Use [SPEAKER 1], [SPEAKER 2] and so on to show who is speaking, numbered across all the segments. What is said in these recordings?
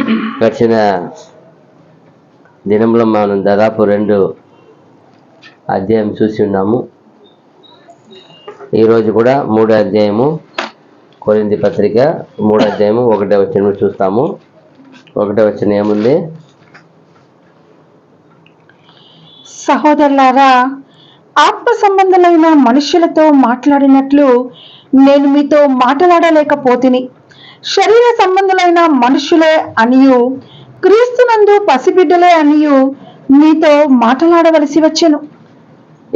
[SPEAKER 1] గడిచిన దినంలో మనం దాదాపు 2 అధ్యాయం చూసి ఉన్నాము. ఈరోజు కూడా 3వ అధ్యాయము, కొరింథీ పత్రిక 3వ అధ్యాయము 1వ వచనం చూస్తాము. 1వ వచనం ఏముంది?
[SPEAKER 2] సహోదరులారా, ఆత్మ సంబంధులైన మనుష్యులతో మాట్లాడినట్లు నేను మీతో మాట్లాడలేకపోతిని. శరీర సంబంధులైన మనుష్యులే అనియు క్రీస్తునందు పసిబిడ్డలే అనియు మీతో మాట్లాడవలసి వచ్చెను.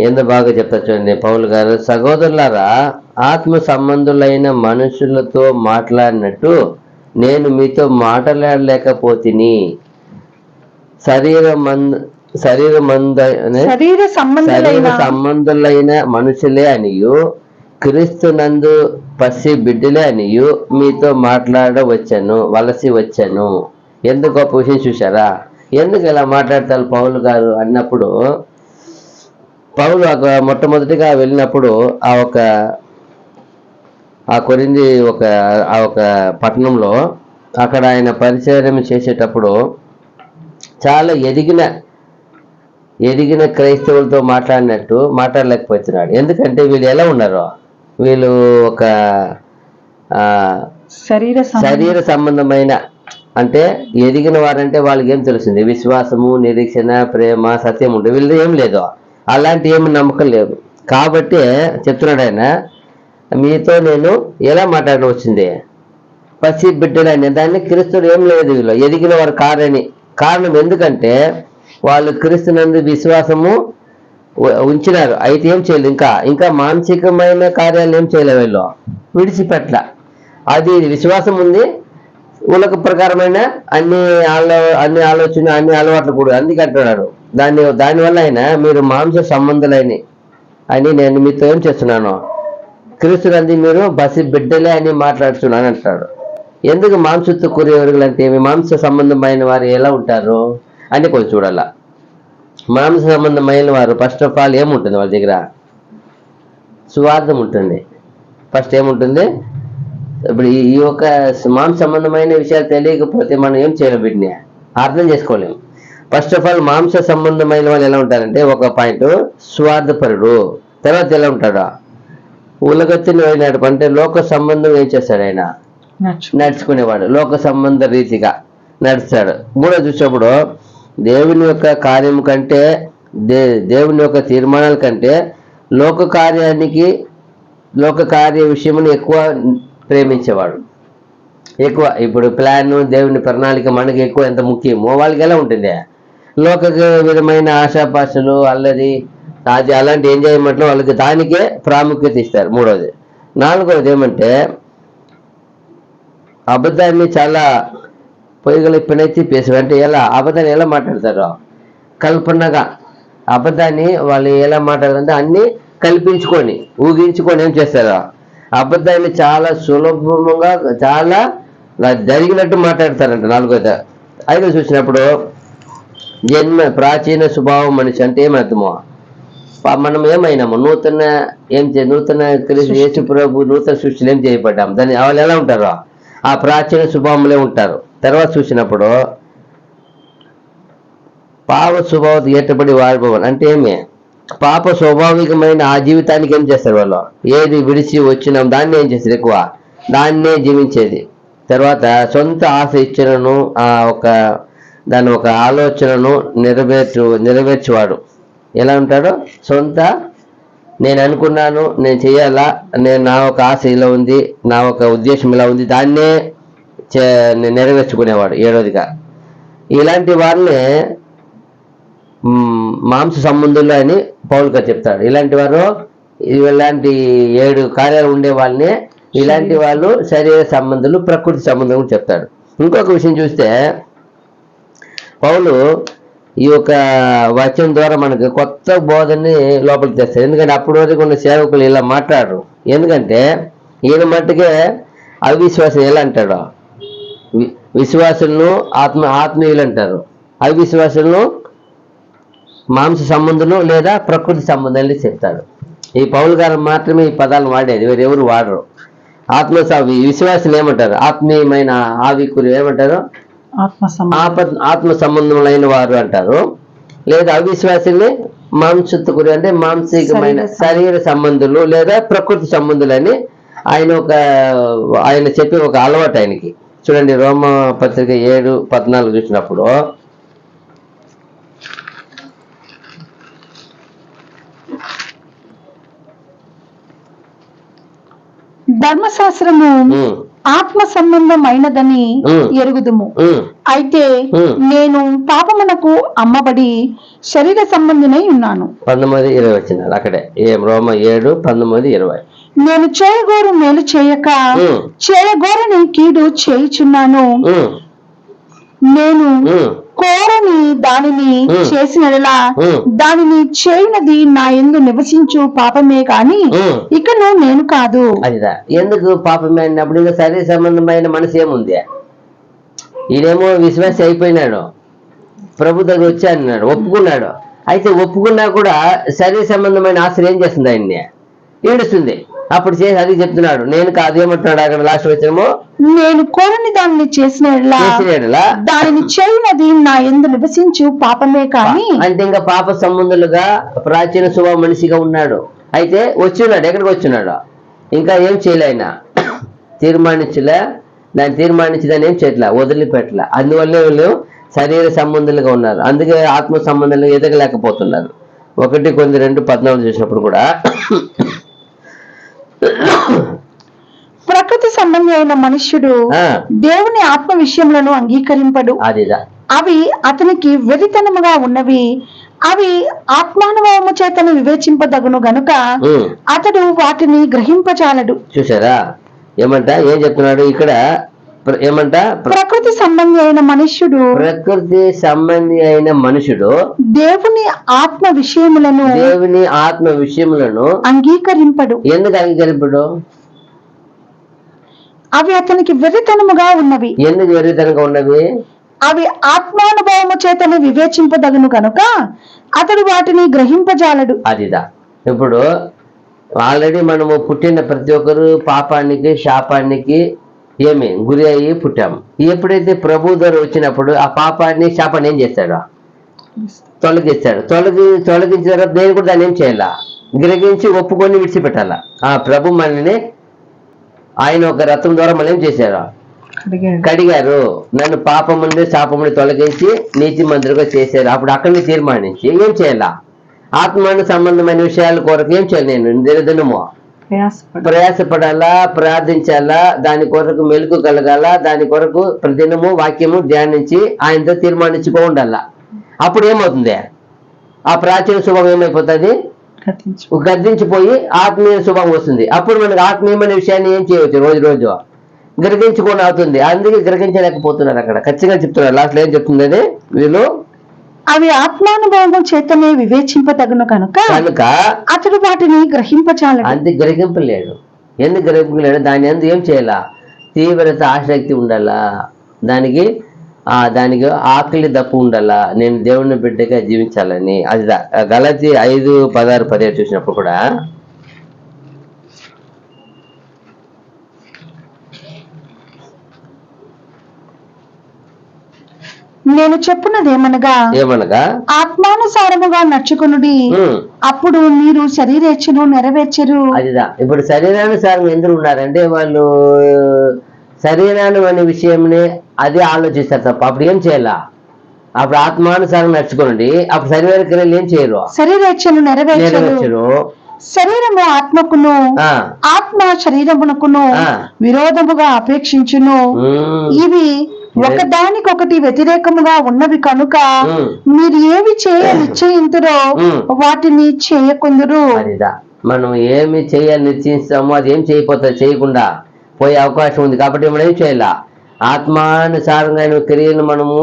[SPEAKER 1] ఎంత బాగా చెప్తారు చూడండి పౌలు గారు. సహోదరులారా, ఆత్మ సంబంధులైన మనుషులతో మాట్లాడినట్టు నేను మీతో మాట్లాడలేకపోతిని. శరీర సంబంధులైన మనుషులే అనియు క్రీస్తునందు పసి బిడ్డలే అనియు మీతో వలసి వచ్చాను. ఎందుకు గొప్ప విషయం చూసారా? ఎందుకు ఇలా మాట్లాడతారు పౌలు గారు అన్నప్పుడు, పౌలు మొట్టమొదటిగా వెళ్ళినప్పుడు ఆ కొరింథీ ఒక పట్టణంలో అక్కడ ఆయన పరిచయం చేసేటప్పుడు చాలా ఎదిగిన క్రైస్తవులతో మాట్లాడినట్టు మాట్లాడలేకపోతున్నాడు. ఎందుకంటే వీళ్ళు ఎలా ఉన్నారో, వీళ్ళు ఒక శరీర సంబంధమైన, అంటే ఎదిగిన వారంటే వాళ్ళకి ఏం తెలిసింది? విశ్వాసము, నిరీక్షణ, ప్రేమ, సత్యం ఉంటుంది. వీళ్ళు ఏం లేదు, అలాంటి ఏమి నమ్మకం లేదు. కాబట్టి చెప్తున్నాడు ఆయన, మీతో నేను ఎలా మాట్లాడడం వచ్చింది? పసి బిడ్డలని. దాన్ని క్రీస్తుడు ఏం లేదు, వీళ్ళు ఎదిగిన వారు కారని. కారణం ఎందుకంటే వాళ్ళు క్రీస్తునందు విశ్వాసము ఉంచినారు, అయితే ఏం చేయలేదు. ఇంకా మానసికమైన కార్యాలు ఏం చేయలేదు, వీళ్ళు విడిచిపెట్ల. అది విశ్వాసం ఉంది, ఉలక ప్రకారమైన అన్ని ఆలోచన, అన్ని అలవాట్లు కూడా అందుకే అంటున్నారు. దానివల్ల అయినా మీరు మాంస సంబంధులని అని నేను మీతో ఏం చేస్తున్నాను? క్రీస్తునందు మీరు బసి బిడ్డలే అని మాట్లాడుతున్నాను అంటాడు. ఎందుకు మాంసతో కూరేవరుగులు అంటే ఏమి? మాంస సంబంధమైన వారు ఎలా ఉంటారు అని కొంచెం చూడాల. మాంస సంబంధమైన వారు ఫస్ట్ ఆఫ్ ఆల్ ఏముంటుంది వాళ్ళ దగ్గర? స్వార్థం ఉంటుంది. ఫస్ట్ ఏముంటుంది? ఇప్పుడు ఈ యొక్క మాంస సంబంధమైన విషయాలు తెలియకపోతే మనం ఏం చేయలేం, వీటిని అర్థం చేసుకోలేము. ఫస్ట్ ఆఫ్ ఆల్ మాంస సంబంధమైన వాళ్ళు ఎలా ఉంటారంటే, ఒక పాయింట్ స్వార్థపరుడు. తర్వాత ఎలా ఉంటాడు? ఉలగత్తిని అయినాడు అంటే లోక సంబంధం ఏం చేస్తాడు ఆయన? నడుచుకునేవాడు, లోక సంబంధ రీతిగా నడుస్తాడు. మూడో చూసినప్పుడు దేవుని యొక్క కార్యం కంటే, దేవుని యొక్క తీర్మానాల కంటే లోక కార్య విషయమును ఎక్కువ ప్రేమించేవాడు. ఎక్కువ ఇప్పుడు ప్లాన్, దేవుని ప్రణాళిక మనకి ఎక్కువ ఎంత ముఖ్యమో వాళ్ళకి ఎలా ఉంటుంది? లోక విధమైన ఆశాపాశలు, అల్లరి, అది అలాంటి ఎంజాయ్మెంట్లో వాళ్ళకి దానికే ప్రాముఖ్యత ఇస్తారు. మూడోది. నాలుగోది ఏమంటే, అబద్ధాన్ని చాలా పొయ్యగలిపినైతే పేసు. అంటే ఎలా అబద్ధాన్ని ఎలా మాట్లాడతారు? కల్పనగా అబద్ధాన్ని వాళ్ళు ఎలా మాట్లాడారంటే అన్ని కల్పించుకొని, ఊహించుకొని ఏం చేస్తారు? అబద్ధాన్ని చాలా సులభంగా, చాలా జరిగినట్టు మాట్లాడతారంట. నాలుగోది. ఐదో చూసినప్పుడు ప్రాచీన స్వభావం మనిషి అంటే ఏమర్థమో? మనం ఏమైనాము? నూతన యేసు ప్రభు నూతన సృష్టిలో ఏం చేయబడ్డాము. దాన్ని వాళ్ళు ఎలా ఉంటారో ఆ ప్రాచీన స్వభావంలో ఉంటారు. తర్వాత చూసినప్పుడు పాప స్వభావం ఏటబడి వాడిపోవాలి అంటే ఏమి? పాప స్వాభావికమైన ఆ జీవితానికి ఏం చేస్తారు వాళ్ళు? ఏది విడిచి వచ్చినాం దాన్ని ఏం చేస్తారు? ఎక్కువ దాన్నే జీవించేది. తర్వాత సొంత ఆశ ఇచ్చను, దాని ఒక ఆలోచనను నెరవేర్చేవాడు. ఎలా ఉంటాడు? నేను అనుకున్నాను, నేను చేయాలా, నా ఒక ఆశ ఇలా ఉంది, నా ఒక ఉద్దేశం ఇలా ఉంది, దాన్నే నెరవేర్చుకునేవాడు. ఏడోదిగా ఇలాంటి వారిని మాంస సంబంధులు అని పౌలు గారు చెప్తాడు. ఇలాంటి 7 కార్యాలు ఉండే వాళ్ళని ఇలాంటి వాళ్ళు శరీర సంబంధులు, ప్రకృతి సంబంధం చెప్తాడు. ఇంకొక విషయం చూస్తే పౌలు ఈ యొక్క వచనం ద్వారా మనకు కొత్త బోధని లోపలికి తెస్తారు. ఎందుకంటే అప్పటి వరకు ఉన్న సేవకులు ఇలా మాట్లాడరు. ఎందుకంటే ఈయన మట్టుకే అవిశ్వాసం ఎలా అంటాడు? విశ్వాసులను ఆత్మీయులు అంటారు, అవిశ్వాసులను మాంస సంబంధులు లేదా ప్రకృతి సంబంధాలు చెప్తాడు. ఈ పౌలు గారు మాత్రమే ఈ పదాలను వాడేది, వేరెవరు వాడరు. విశ్వాసులు ఏమంటారు? ఆత్మీయమైన ఆవికులు ఏమంటారు? ఆత్మ సంబంధములైన వారు అంటారు. లేదా అవిశ్వాసుల్ని మాంసత్తుకురు అంటే మాంసికమైన శరీర సంబంధులు లేదా ప్రకృతి సంబంధులని ఆయన చెప్పే ఒక అలవాటు ఆయనకి. చూడండి, రోమ పత్రిక 7:14 చూసినప్పుడు,
[SPEAKER 2] ధర్మశాస్త్రము ఆత్మ సంబంధమైనదని ఎరుగుదుము, అయితే నేను పాపమునకు అమ్మబడి శరీర సంబంధినై ఉన్నాను.
[SPEAKER 1] 19-20 వచ్చినారు అక్కడే. రోమ 7:19-20.
[SPEAKER 2] నేను చేయగోరు మేలు చేయక చేయగోరని కీడు చేయుచున్నాను. నేను కోరని దానిని చేసినలా దానిని చేయనది నా యందు నివసించు పాపమే కాని ఇకను నేను కాదు.
[SPEAKER 1] అదిదా ఎందుకు పాపమే అన్నప్పుడు ఇంకా శరీర సంబంధమైన మనసు ఏముంది? ఈయనేమో విశ్వాసి అయిపోయినాడు, ప్రభు దగ్గర వచ్చి అన్నాడు, ఒప్పుకున్నాడు. అయితే ఒప్పుకున్నా కూడా శరీర సంబంధమైన ఆశ ఏం చేస్తుంది? ఆయన్ని ఏడుస్తుంది. అప్పుడు చేసి అది చెప్తున్నాడు, నేను కాదు. ఏమంటున్నాడు అక్కడ లాస్ట్ వచ్చేమో,
[SPEAKER 2] నేను కోరని దానిని చేసిన దానిని చేయనది నా యందు నివసించు పాపమే కాని.
[SPEAKER 1] అంటే ఇంకా పాప సంబంధులుగా ప్రాచీన శుభ మనిషిగా ఉన్నాడు. అయితే వచ్చిన్నాడు, ఎక్కడికి వచ్చినాడు? ఇంకా ఏం చేయలే ఆయన, తీర్మానించలే. దాన్ని తీర్మానించదని ఏం చేయట్లే, వదిలిపెట్టలే. అందువల్లే వీళ్ళు శరీర సంబంధులుగా ఉన్నారు. అందుకే ఆత్మ సంబంధాలు ఎదగలేకపోతున్నారు. 1 చూసినప్పుడు కూడా
[SPEAKER 2] ప్రకృతి సంబంధి అయిన మనుష్యుడు దేవుని ఆత్మ విషయములను అంగీకరింపడు. అవి అతనికి వెరితనముగా ఉన్నవి. అవి ఆత్మానుభవము చేతను వివేచింపదగును గనుక అతడు వాటిని గ్రహింపజాలడు.
[SPEAKER 1] చూసారా ఏం చెప్తున్నాడు ఇక్కడ? ప్రకృతి సంబంధి అయిన మనుషుడు దేవుని ఆత్మ విషయములను అంగీకరింపడు. ఎందుకు అంగీకరింపడు?
[SPEAKER 2] అవి అతనికి వెర్రితనముగా ఉన్నవి.
[SPEAKER 1] ఎందుకు వెర్రితనంగా ఉన్నవి?
[SPEAKER 2] అవి ఆత్మానుభవము చేతను వివేచింపదగును కనుక అతడు వాటిని గ్రహింపజాలడు.
[SPEAKER 1] అదిదా ఇప్పుడు ఆల్రెడీ మనము పుట్టిన ప్రతి ఒక్కరు పాపానికి శాపానికి గురి అయ్యి పుట్టాము. ఎప్పుడైతే ప్రభు ద్వారా వచ్చినప్పుడు ఆ పాపాన్ని శాపాన్ని ఏం చేస్తాడు? తొలగిస్తాడు. తొలగించిన తర్వాత నేను కూడా దాన్ని ఏం చేయాలా? గ్రహించి ఒప్పుకొని విడిచిపెట్టాలా. ఆ ప్రభు మనల్ని ఆయన ఒక రథం ద్వారా మనం ఏం చేశారు? కడిగారు. నన్ను పాపముండి శాపముని తొలగించి నీతి మంత్రులుగా చేశారు. అప్పుడు అక్కడిని తీర్మానించి ఏం చేయాలా? ఆత్మాను సంబంధమైన విషయాల కొరకు ఏం చేయాలి? నేను దినదినము ప్రయాసపడాలా, ప్రార్థించాలా, దాని కొరకు మెలుగు కలగాల, దాని కొరకు ప్రతిదినము వాక్యము ధ్యానించి ఆయనతో తీర్మానించుకో ఉండాలా. అప్పుడు ఏమవుతుంది? ఆ ప్రాచీన శుభం ఏమైపోతుంది? గద్దించిపోయి ఆత్మీయ శుభం వస్తుంది. అప్పుడు మనకు ఆత్మీయమైన విషయాన్ని ఏం చేయవచ్చు? రోజు గ్రహించుకొని అవుతుంది. అందుకే గ్రహించలేకపోతున్నారు. అక్కడ ఖచ్చితంగా చెప్తున్నారు. లాస్ట్ లో ఏం చెప్తుంది అది? వీళ్ళు
[SPEAKER 2] అవి ఆత్మానుభవం చేతనే వివేచింపదగును కనుక అతడు వాటిని గ్రహింపచాలడు.
[SPEAKER 1] అంతే, గ్రహింపలేడు. ఎందుకు గ్రహింపలేడు? దాని ఎందుకు ఏం చేయాలా? తీవ్రత, ఆసక్తి ఉండాలా. దానికి ఆకలి దప్పు ఉండాలా. నేను దేవుని బిడ్డగా జీవించాలని. అది గలతీ 5:16-17 చూసినప్పుడు కూడా
[SPEAKER 2] నేను చెప్పున్నదేమనగా ఆత్మానుసారముగా నడుచుకునుడి, అప్పుడు మీరు శరీరేచ్ఛను నెరవేర్చరు.
[SPEAKER 1] అదిదా ఇప్పుడు శరీరానుసారం ఎందుకు ఉన్నారంటే వాళ్ళు శరీరాన్ని అనే విషయంని అదే ఆలోచిస్తారు తప్ప అప్పుడు ఏం చేయాలా? అప్పుడు ఆత్మానుసారం నడుచుకోండి. అప్పుడు శరీర క్రియలు ఏం చేయరు?
[SPEAKER 2] శరీరేచ్ఛను నెరవేర్చరు. శరీరము ఆత్మకును ఆత్మ శరీరమునకును విరోధముగా అపేక్షించును. ఇవి ఒకదానికొకటి వ్యతిరేకముగా ఉన్నవి కనుక మీరు ఏమి చేయ నిశ్చయింతురో వాటిని చేయకుందురు.
[SPEAKER 1] మనం ఏమి చేయాలి నిశ్చయిస్తామో అది ఏం చేయకుండా పోయే అవకాశం ఉంది. కాబట్టి మనం ఏం చేయాలా? ఆత్మానుసారంగా క్రియలు మనము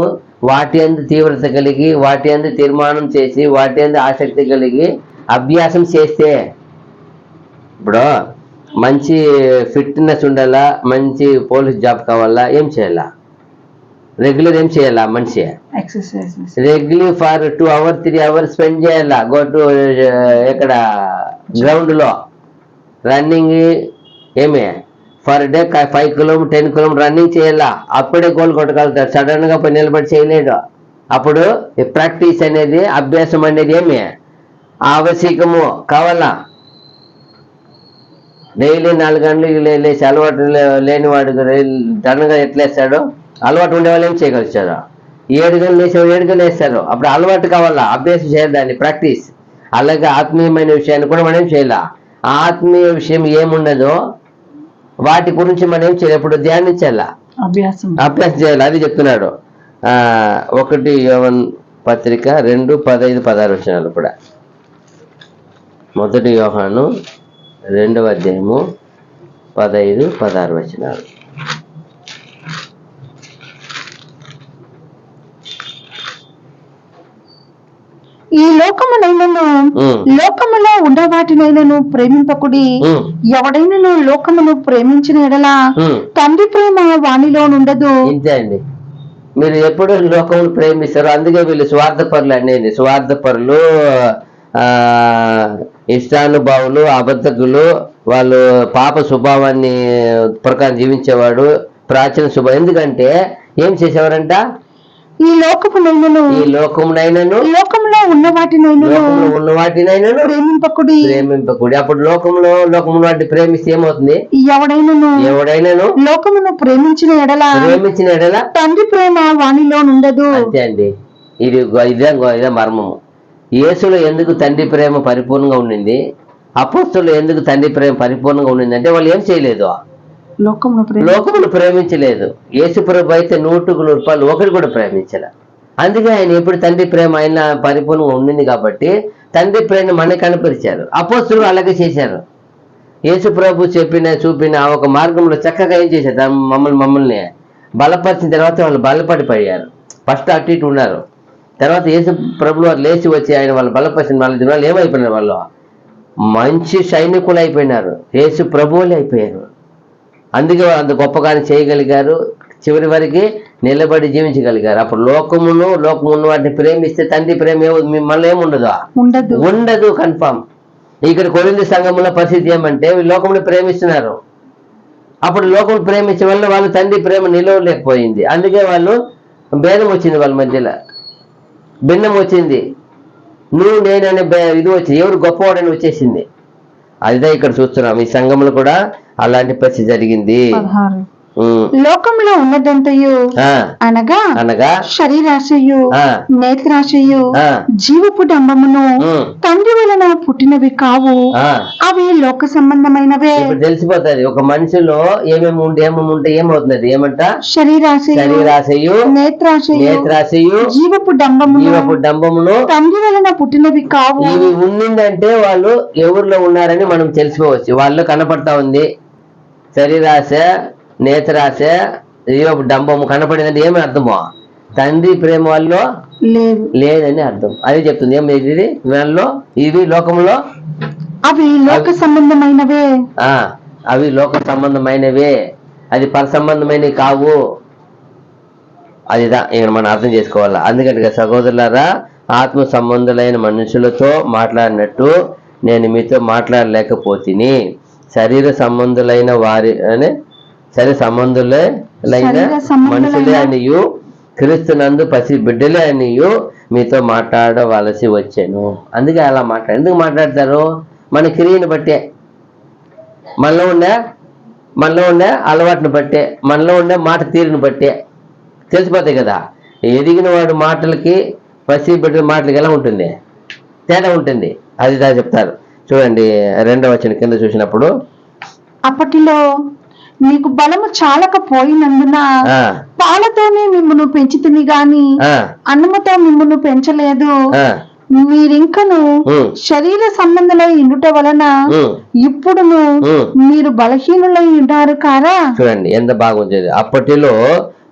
[SPEAKER 1] వాటి అందు తీవ్రత కలిగి, వాటి అందు తీర్మానం చేసి, వాటి అందు ఆసక్తి కలిగి అభ్యాసం చేస్తే, ఇప్పుడు మంచి ఫిట్నెస్ ఉండాలా, మంచి పోలీస్ జాబ్ కావాలా, ఏం చేయాలా? రెగ్యులర్ ఏం చేయాలా? మనిషి regular for 2 hours 3 hours spend చేయాలా. గో టు ఎక్కడ గ్రౌండ్ లో running per day 5 kilometre 10 kilometre running చేయాలా, అప్పుడే గోల్ కొట్టగలుగుతాడు. సడన్ గా పోయి నిలబడి చేయలేడు. అప్పుడు ప్రాక్టీస్ అనేది, అభ్యాసం అనేది ఏమి ఆవశ్యకము కావాలా. డైలీ 4 గంటలకు లేచి అలవాటు లేనివాడు దండగా ఎట్లేస్తాడు, అలవాటు ఉండేవాళ్ళు ఏం చేయగలుగుతారు. 7 గంటలు లేచేవాడు 7 గంటలు వేస్తారు. అప్పుడు అలవాటు కావాలా, అభ్యాసం చేయాలి, దాన్ని ప్రాక్టీస్. అలాగే ఆత్మీయమైన విషయాన్ని కూడా మనం చేయాల. ఆత్మీయ విషయం ఏమున్నదో వాటి గురించి మనం ఏం చేయాలి, ఇప్పుడు ధ్యానించాలా, అభ్యాసం చేయాలి. అది చెప్తున్నాడు. 1 యోహాను పత్రిక 2:15-16 వచనాలు కూడా. 1 యోహాను 2వ అధ్యాయము 15-16 వచనాలు.
[SPEAKER 2] ఈ లోకమునైనను లోకములో ఉన్న వాటినైనను ప్రేమింపకుడి. ఎవడైనను లోకమును ప్రేమించిన ఎడల తండ్రి ప్రేమ వానిలో ఉండదు.
[SPEAKER 1] ఇంతే అండి. మీరు ఎప్పుడు లోకమును ప్రేమిస్తారు. అందుకే వీళ్ళు స్వార్థపరులు అనేది. స్వార్థపరులు, ఇష్టానుభావులు, అబద్ధకులు. వాళ్ళు పాప స్వభావాన్ని ప్రకారం జీవించేవాడు, ప్రాచీన స్వభావం. ఎందుకంటే ఏం చేసేవారంట,
[SPEAKER 2] ఈ లోకమునైనను లోకములో ఉన్న వాటినైనను ప్రేమింపకుడి.
[SPEAKER 1] అప్పుడు లోకములో వాటిని ప్రేమిస్తే ఏమవుతుంది, ఎవడైనను
[SPEAKER 2] లోకమును ప్రేమించిన ఎడల తండ్రి ప్రేమ వానిలో ఉండదు.
[SPEAKER 1] అంతే అండి. ఇదే మర్మము. యేసులో ఎందుకు తండ్రి ప్రేమ పరిపూర్ణంగా ఉండింది, అపోస్తలులో ఎందుకు తండ్రి ప్రేమ పరిపూర్ణంగా ఉండింది అంటే వాళ్ళు ఏం చేయలేదు, లోకమును ప్రేమించలేదు. యేసు ప్రభు అయితే 100% ఒకటి కూడా ప్రేమించలే. అందుకే ఆయన ఎప్పుడు తండ్రి ప్రేమ ఆయన పరిపూర్ణంగా ఉండింది కాబట్టి తండ్రి ప్రేమ మనకి కనపరిచారు. అపోస్తలులు అలాగే చేశారు. యేసు ప్రభు చూపిన ఒక మార్గంలో చక్కగా ఏం చేశారు, మమ్మల్ని బలపరిచిన తర్వాత వాళ్ళు బలపడిపోయారు. ఫస్ట్ అటు ఇటు ఉన్నారు. తర్వాత యేసు ప్రభులు వారు లేచి వచ్చి ఆయన వాళ్ళు బలపరిచిన వాళ్ళ దినాలు ఏమైపోయినారు, వాళ్ళు మంచి సైనికులు అయిపోయినారు, యేసు ప్రభువులు అయిపోయారు. అందుకే అంత గొప్పగానే చేయగలిగారు, చివరి వరకు నిలబడి జీవించగలిగారు. అప్పుడు లోకమును వాటిని ప్రేమిస్తే తండ్రి ప్రేమ మిమ్మల్ని ఏముండదు, ఉండదు కన్ఫామ్. ఇక్కడ కొరింథీ సంఘంలో పరిస్థితి ఏమంటే వీళ్ళు లోకమును ప్రేమిస్తున్నారు. అప్పుడు లోకం ప్రేమించే వల్ల వాళ్ళు తండ్రి ప్రేమ నిలవలేకపోయింది. అందుకే వాళ్ళు భేదం వచ్చింది, వాళ్ళ మధ్యలో భిన్నం వచ్చింది. నువ్వు నేననే ఇది వచ్చింది, ఎవరు గొప్పవాడని వచ్చేసింది. అదే ఇక్కడ చూస్తున్నాం. ఈ సంఘంలో కూడా అలాంటి పరిస్థితి జరిగింది.
[SPEAKER 2] లోకంలో ఉన్నదంతయు అనగా శరీరాశయు, నేత్రాశయు, జీవపు డంబమును తండ్రి వలన పుట్టినవి కావు, అవి లోక సంబంధమైనవే.
[SPEAKER 1] తెలిసిపోతుంది ఒక మనిషిలో ఏమేమి ఉంటాయి, ఏమవుతుంది, ఏమంట
[SPEAKER 2] శరీరాశయు, నేత్రాశయు, జీవపు డంబమును తండ్రి వలన పుట్టినవి కావు.
[SPEAKER 1] ఇవి ఉండిందంటే వాళ్ళు ఎవరిలో ఉన్నారని మనం తెలుసుకోవచ్చు. వాళ్ళు కనపడతా ఉంది శరీరాశ, నేత్రాశ, జీవపు డంబము కనపడిందంటే ఏమి అర్థమో, తండ్రి ప్రేమ వాళ్ళలో లేదని అర్థం. అది చెప్తుంది. ఏం ఇది వాళ్ళలో, ఇవి లోకంలో
[SPEAKER 2] అవి లోక సంబంధమైనవే.
[SPEAKER 1] అవి లోక సంబంధమైనవే, అది పర సంబంధమైనవి కావు. అదిదా ఇక్కడ మనం అర్థం చేసుకోవాలా. అందుకంటే సహోదరులారా, ఆత్మ సంబంధులైన మనుషులతో మాట్లాడినట్టు నేను మీతో మాట్లాడలేకపోతిని. శరీర సంబంధులైన మనుషులే అనియు క్రీస్తునందు పసి బిడ్డలే అనియు మీతో మాట్లాడవలసి వచ్చాను. అందుకే అలా ఎందుకు మాట్లాడతారు, మన క్రియను బట్టే, మనలో ఉండే అలవాటును బట్టే, మనలో ఉండే మాట తీరుని బట్టే తెలిసిపోతాయి కదా. ఎదిగిన వాడు మాటలకి పసి బిడ్డల మాటలకి ఎలా ఉంటుంది, తేడా ఉంటుంది. అది చెప్తారు చూడండి. 2వ వచనం కింద చూసినప్పుడు,
[SPEAKER 2] అప్పటిలో నీకు బలము చాలకపోయినందున పాలతోనే మిమ్మును పెంచితిని గాని అన్నముతో మిమ్మును పెంచలేదు. మీరింకను శరీర సంబంధులై ఉండుట వలన ఇప్పుడును మీరు బలహీనులై ఉన్నారు కారా.
[SPEAKER 1] చూడండి ఎంత బాగుంది. అప్పటిలో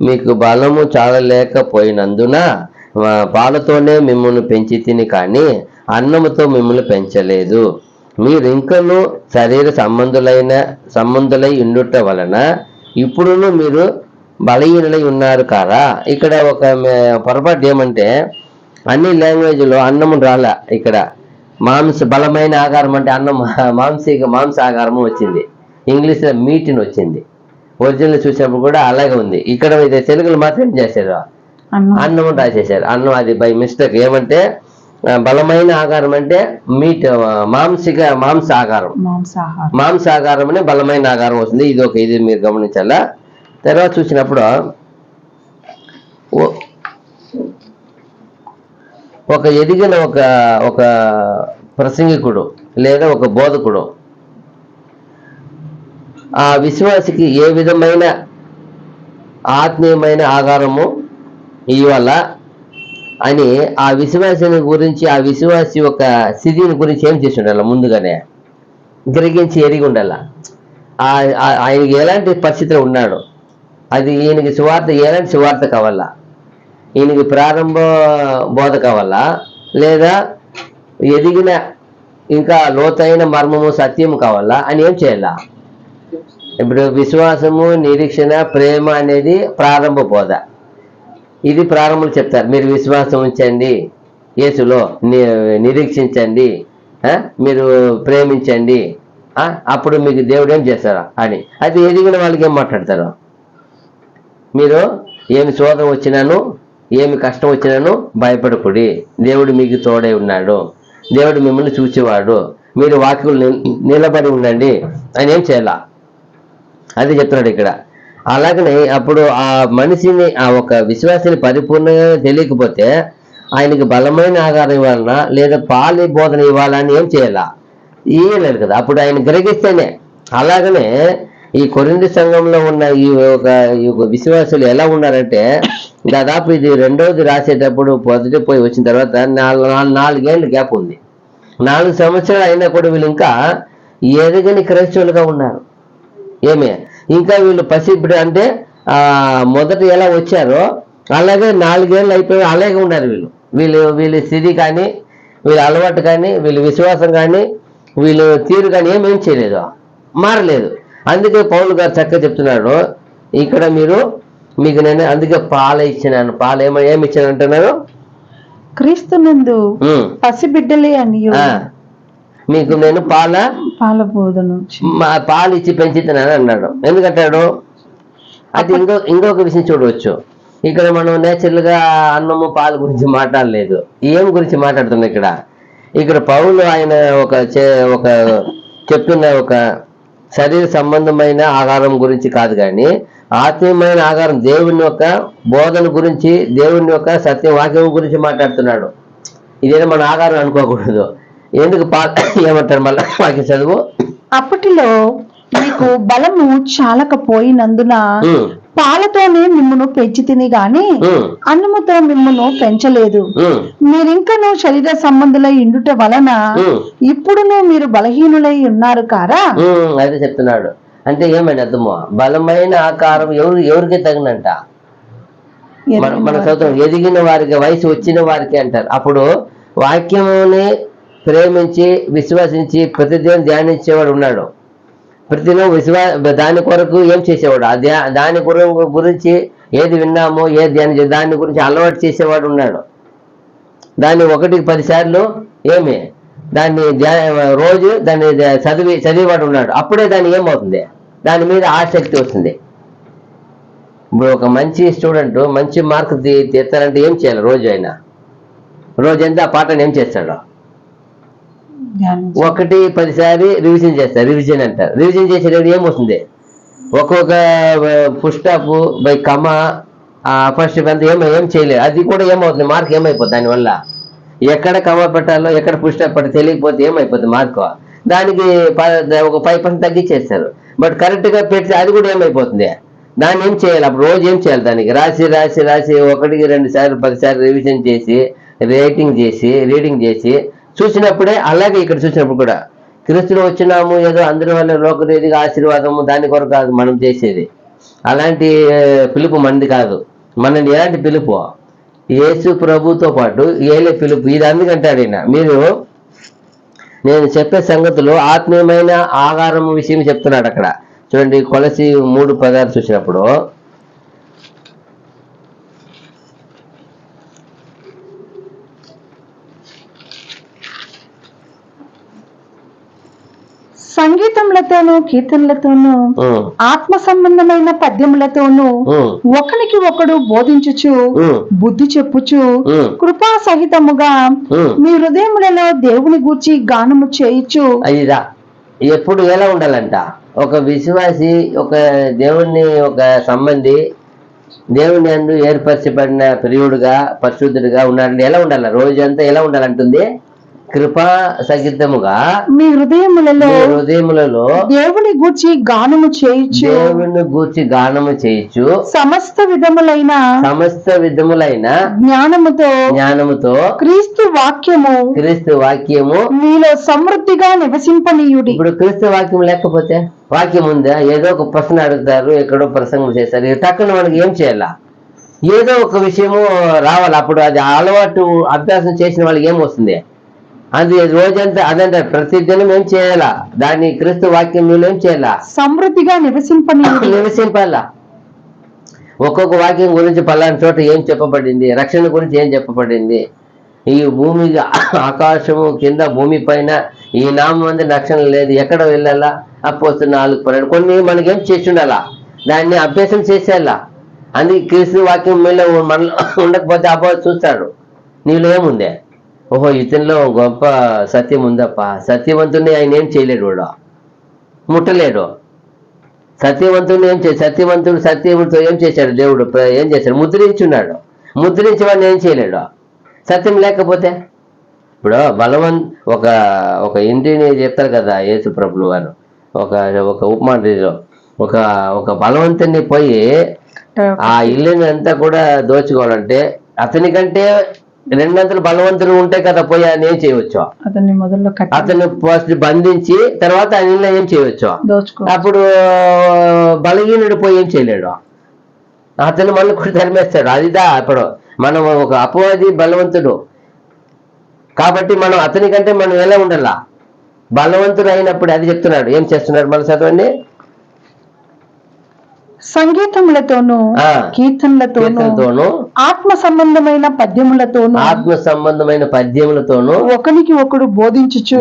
[SPEAKER 1] మీకు బలము చాలలేకపోయినందున పాలతోనే మిమ్మల్ని పెంచి తిని కానీ అన్నముతో మిమ్మల్ని పెంచలేదు. మీరు ఇంకను శరీర సంబంధులై ఉండుట వలన ఇప్పుడును మీరు బలహీనులై ఉన్నారు కారా. ఇక్కడ ఒక పొరపాటు ఏమంటే, అన్ని లాంగ్వేజ్లో అన్నము రాలా. ఇక్కడ బలమైన ఆహారం అంటే అన్నం, మాంస ఆహారము వచ్చింది. ఇంగ్లీష్లో మీట్ అని వచ్చింది. ఒరిజినల్ చూసినప్పుడు కూడా అలాగే ఉంది. ఇక్కడ ఇది తెలుగులో మాత్రం ఏం చేశారు, అన్నం రాసేశారు. అన్నం అది బై మిస్టేక్. ఏమంటే బలమైన ఆహారం అంటే మీట్, మాంసాహారం అని బలమైన ఆహారం వస్తుంది. ఇది మీరు గమనించాలా. తర్వాత చూసినప్పుడు ఒక ఎదిగిన ఒక ప్రసంగికుడు లేదా ఒక బోధకుడు ఆ విశ్వాసికి ఏ విధమైన ఆత్మీయమైన ఆహారము ఇవ్వాల అని ఆ విశ్వాసిని గురించి, ఆ విశ్వాసి యొక్క స్థితిని గురించి ఏం చేసి ఉండాల, ముందుగానే గ్రహించి ఎరిగి ఉండాల. ఆయనకి ఎలాంటి పరిస్థితిలో ఉన్నాడు, అది ఈయనకి ఎలాంటి సువార్త కావాలా, ఈయనకి ప్రారంభ బోధ కావాలా, లేదా ఎదిగిన ఇంకా లోతైన మర్మము సత్యము కావాలా అని ఏం చేయాలా. ఇప్పుడు విశ్వాసము, నిరీక్షణ, ప్రేమ అనేది ప్రారంభ బోధ. ఇది ప్రారంభంలో చెప్తారు. మీరు విశ్వాసం ఉంచండి, యేసులో నిరీక్షించండి, మీరు ప్రేమించండి, అప్పుడు మీకు దేవుడు ఏం చేస్తారా అని. అది ఎదిగిన వాళ్ళకి ఏం మాట్లాడతారు, మీరు ఏమి శోధన వచ్చినాను, ఏమి కష్టం వచ్చినాను భయపడకుడి, దేవుడు మీకు తోడై ఉన్నాడు, దేవుడు మిమ్మల్ని చూచేవాడు, మీరు వాక్యలు నిలబడి ఉండండి అని ఏం చేయాల, అది చెప్తున్నాడు ఇక్కడ. అలాగనే అప్పుడు ఆ మనిషిని, ఆ ఒక విశ్వాసాన్ని పరిపూర్ణంగా తెలియకపోతే ఆయనకి బలమైన ఆహారం ఇవ్వాలన్నా లేదా పాలి బోధన ఇవ్వాలని ఏం చేయాలా, ఇయ్యలేదు కదా. అప్పుడు ఆయన గ్రహిస్తేనే. అలాగనే ఈ కొరింథీ సంఘంలో ఉన్న ఈ ఒక విశ్వాసులు ఎలా ఉన్నారంటే, దాదాపు ఇది రెండోది రాసేటప్పుడు మొదటి పోయి వచ్చిన తర్వాత 4 ఏళ్ళు గ్యాప్ ఉంది. 4 సంవత్సరాలు అయినా కూడా వీళ్ళు ఇంకా ఎదగని క్రైస్తవులుగా ఉన్నారు. ఏమే ఇంకా వీళ్ళు పసిబిడ్డ అంటే మొదట ఎలా వచ్చారో అలాగే 4 ఏళ్ళు అయిపోయి అలాగే ఉన్నారు. వీళ్ళ స్థితి కానీ, వీళ్ళ అలవాటు కానీ, వీళ్ళ విశ్వాసం కానీ, వీళ్ళు తీరు కానీ ఏమేం చేయలేదు, మారలేదు. అందుకే పౌలు గారు చక్కగా చెప్తున్నాడు ఇక్కడ, మీకు నేను అందుకే పాల ఇచ్చినాను. పాలు ఏమి ఇచ్చాను అంటున్నాను,
[SPEAKER 2] క్రీస్తునందు పసిబిడ్డలే అని
[SPEAKER 1] మీకు నేను పాల బోధన పాలు ఇచ్చి పెంచుతున్నాను అన్నాడు. ఎందుకంటాడు అది ఇంకొక విషయం చూడవచ్చు. ఇక్కడ మనం నేచురల్ గా అన్నము పాలు గురించి మాట్లాడలేదు, ఏం గురించి మాట్లాడుతున్నాం ఇక్కడ పౌలు ఆయన ఒక చెప్తున్న ఒక శరీర సంబంధమైన ఆహారం గురించి కాదు, కానీ ఆత్మీయమైన ఆహారం, దేవుని యొక్క బోధన గురించి, దేవుని యొక్క సత్యవాక్యం గురించి మాట్లాడుతున్నాడు. ఇదేదో మన ఆహారం అనుకోకూడదు. ఎందుకు ఏమంటారు మళ్ళీ వాక్య చదువు,
[SPEAKER 2] అప్పటిలో మీకు బలము చాలకపోయినందున పాలతోనే మిమ్మును పెంచి తిని గాని అన్నముతో మిమ్మును పెంచలేదు. మీరింకను శరీర సంబంధులై ఇండుట వలన ఇప్పుడును మీరు బలహీనులై ఉన్నారు కారా.
[SPEAKER 1] అదే చెప్తున్నాడు. అంటే ఏమైనా అర్థమో, బలమైన ఆకారం ఎవరికి తగినంట, మన చదువు ఎదిగిన వారికి, వయసు వచ్చిన వారికి అంటారు. అప్పుడు వాక్యముని ప్రేమించి విశ్వసించి ప్రతిదినం ధ్యానించేవాడు ఉన్నాడు. ప్రతిదినం దాని కొరకు ఏం చేసేవాడు, దాని గురించి ఏది విన్నామో, ఏది ధ్యానించే దాని గురించి అలవాటు చేసేవాడు ఉన్నాడు. దాన్ని 1కి 10 సార్లు దాన్ని రోజు దాన్ని చదివేవాడు ఉన్నాడు. అప్పుడే దాన్ని ఏమవుతుంది, దాని మీద ఆసక్తి వస్తుంది. ఇప్పుడు ఒక మంచి స్టూడెంట్ మంచి మార్కు తీస్తారంటే ఏం చేయాలి, రోజంతా ఆ పాఠాన్ని ఏం చేస్తాడు, 1 10 సారి రివిజన్ చేస్తారు. రివిజన్ అంటారు. రివిజన్ చేసేటప్పుడు ఏమవుతుంది, ఒక్కొక్క full stop by comma first అంతా ఏం చేయలేదు. అది కూడా ఏమవుతుంది, మార్క్ ఏమైపోతుంది. దానివల్ల ఎక్కడ కమ పెట్టాలో, ఎక్కడ ఫుల్ స్టాప్ పెట్టాలో తెలియకపోతే ఏమైపోతుంది మార్కు, దానికి ఒక 5% తగ్గించేస్తారు. బట్ కరెక్ట్గా పెడితే అది కూడా ఏమైపోతుంది, దాన్ని ఏం చేయాలి, అప్పుడు రోజు ఏం చేయాలి, దానికి రాసి 1కి 2 సార్లు 10 సార్లు రివిజన్ చేసి, రీడింగ్ చేసి చూసినప్పుడే. అలాగే ఇక్కడ చూసినప్పుడు కూడా క్రీస్తులో వచ్చినాము, ఏదో అందరి వల్ల లోకరీతిగా ఆశీర్వాదము దాని కొరకు కాదు మనం చేసేది. అలాంటి పిలుపు మనది కాదు. మనది ఎలాంటి పిలుపు, యేసు ప్రభుతో పాటు ఏలే పిలుపు. ఇది అందుకంటాడు ఈయన, నేను చెప్పే సంగతులు ఆత్మీయమైన ఆహారం విషయం చెప్తున్నాడు అక్కడ. చూడండి, కొలసి 3:16 చూసినప్పుడు,
[SPEAKER 2] సంగీతములతోనూ కీర్తనలతోనూ
[SPEAKER 1] ఉమ్,
[SPEAKER 2] ఆత్మ సంబంధమైన పద్యములతోనూ
[SPEAKER 1] ఉమ్,
[SPEAKER 2] ఒకనికి ఒకడు బోధించుచు
[SPEAKER 1] ఉమ్,
[SPEAKER 2] బుద్ధి చెప్పుచు
[SPEAKER 1] ఉమ్,
[SPEAKER 2] కృపా సహితముగా
[SPEAKER 1] ఉమ్.
[SPEAKER 2] మీ హృదయములలో దేవుని గూర్చి గానము చేయుచు.
[SPEAKER 1] అదిదా ఎప్పుడు ఎలా ఉండాలంట? ఒక విశ్వాసి, ఒక దేవుణ్ణి, ఒక సంబంధి దేవుని యందు ఏర్పరచబడిన ప్రియుడుగా, పరిశుద్ధుడిగా ఉన్నాడంటే ఎలా ఉండాలి? రోజంతా ఎలా ఉండాలంటుంది? కృపా సహితముగా
[SPEAKER 2] మీ హృదయములలో
[SPEAKER 1] మీ హృదయములలో
[SPEAKER 2] దేవుని గూర్చి గానము చేయుచు
[SPEAKER 1] దేవుని గూర్చి గానము చేయొచ్చు,
[SPEAKER 2] సమస్త విధములైన
[SPEAKER 1] సమస్త విధములైన
[SPEAKER 2] జ్ఞానముతో క్రీస్తు వాక్యము
[SPEAKER 1] క్రీస్తు వాక్యము
[SPEAKER 2] మీలో సమృద్ధిగా నివసింపనీయుడి.
[SPEAKER 1] ఇప్పుడు క్రీస్తు వాక్యం లేకపోతే, వాక్యం ఉందా? ఏదో ఒక ప్రశ్న అడుగుతారు, ఎక్కడో ప్రసంగం చేస్తారు, ఇది టక్కున మనకి ఏం చేయాలా? ఏదో ఒక విషయము రావాలి. అప్పుడు అది అలవాటు అభ్యాసం చేసిన వాళ్ళకి ఏం వస్తుంది? అది రోజంతా అదంటే ప్రతిదినం ఏం చేయాలా? దాన్ని క్రీస్తు వాక్యం మీలో ఏం చేయాలా?
[SPEAKER 2] సమృద్ధిగా నివసింపనీయుడి.
[SPEAKER 1] నివసింపాలా. ఒక్కొక్క వాక్యం గురించి పలానా చోట ఏం చెప్పబడింది, రక్షణ గురించి ఏం చెప్పబడింది, ఈ భూమి ఆకాశము కింద భూమి పైన ఈ నామం అంతా రక్షణ లేదు, ఎక్కడ వెళ్ళాలా? అపోస్తుల 4:12 కొన్ని మనకేం చేసి ఉండాలా? దాన్ని అభ్యాసం చేసేయాలా. అందుకే క్రీస్తు వాక్యం మీలో మనలో ఉండకపోతే అబ్బాయి చూస్తాడు, నీలో ఏముందే? ఓహో, ఇతనిలో గొప్ప సత్యం ఉందప్ప. సత్యవంతుని ఆయన ఏం చేయలేడు, వాడు ముట్టలేడు. సత్యవంతుని ఏం సత్యవంతుడు ఏం చేశాడు? దేవుడు ఏం చేశాడు? ముద్రించున్నాడు. ముద్రించి వాడిని ఏం చేయలేడు సత్యం లేకపోతే. ఇప్పుడు ఒక ఒక ఇంటిని చెప్తారు కదా యేసు ప్రభులు వారు, ఒక ఒక ఉపమాన రీతిలో ఒక బలవంతుని పోయి ఆ ఇల్లుని అంతా కూడా దోచుకోవాలంటే అతనికంటే 200 బలవంతులు ఉంటే కదా పోయి ఆయన ఏం చేయవచ్చు? అతను ఫస్ట్ బంధించి తర్వాత ఆయన ఇల్లు ఏం చేయవచ్చు? అప్పుడు బలహీనుడు పోయి ఏం చేయలేడు, అతను మళ్ళీ కూడా తరిమేస్తాడు. అదిదా అప్పుడు మనం ఒక అపవాది బలవంతుడు కాబట్టి మనం అతనికంటే మనం ఎలా ఉండాలా? బలవంతుడు అయినప్పుడు అది చెప్తున్నాడు. ఏం చేస్తున్నాడు? మళ్ళీ చదవండి.
[SPEAKER 2] సంగీతములతోనూ కీర్తనలతోనూ ఆత్మ సంబంధమైన పద్యములతోనూ ఒకనికి ఒకడు బోధించుచు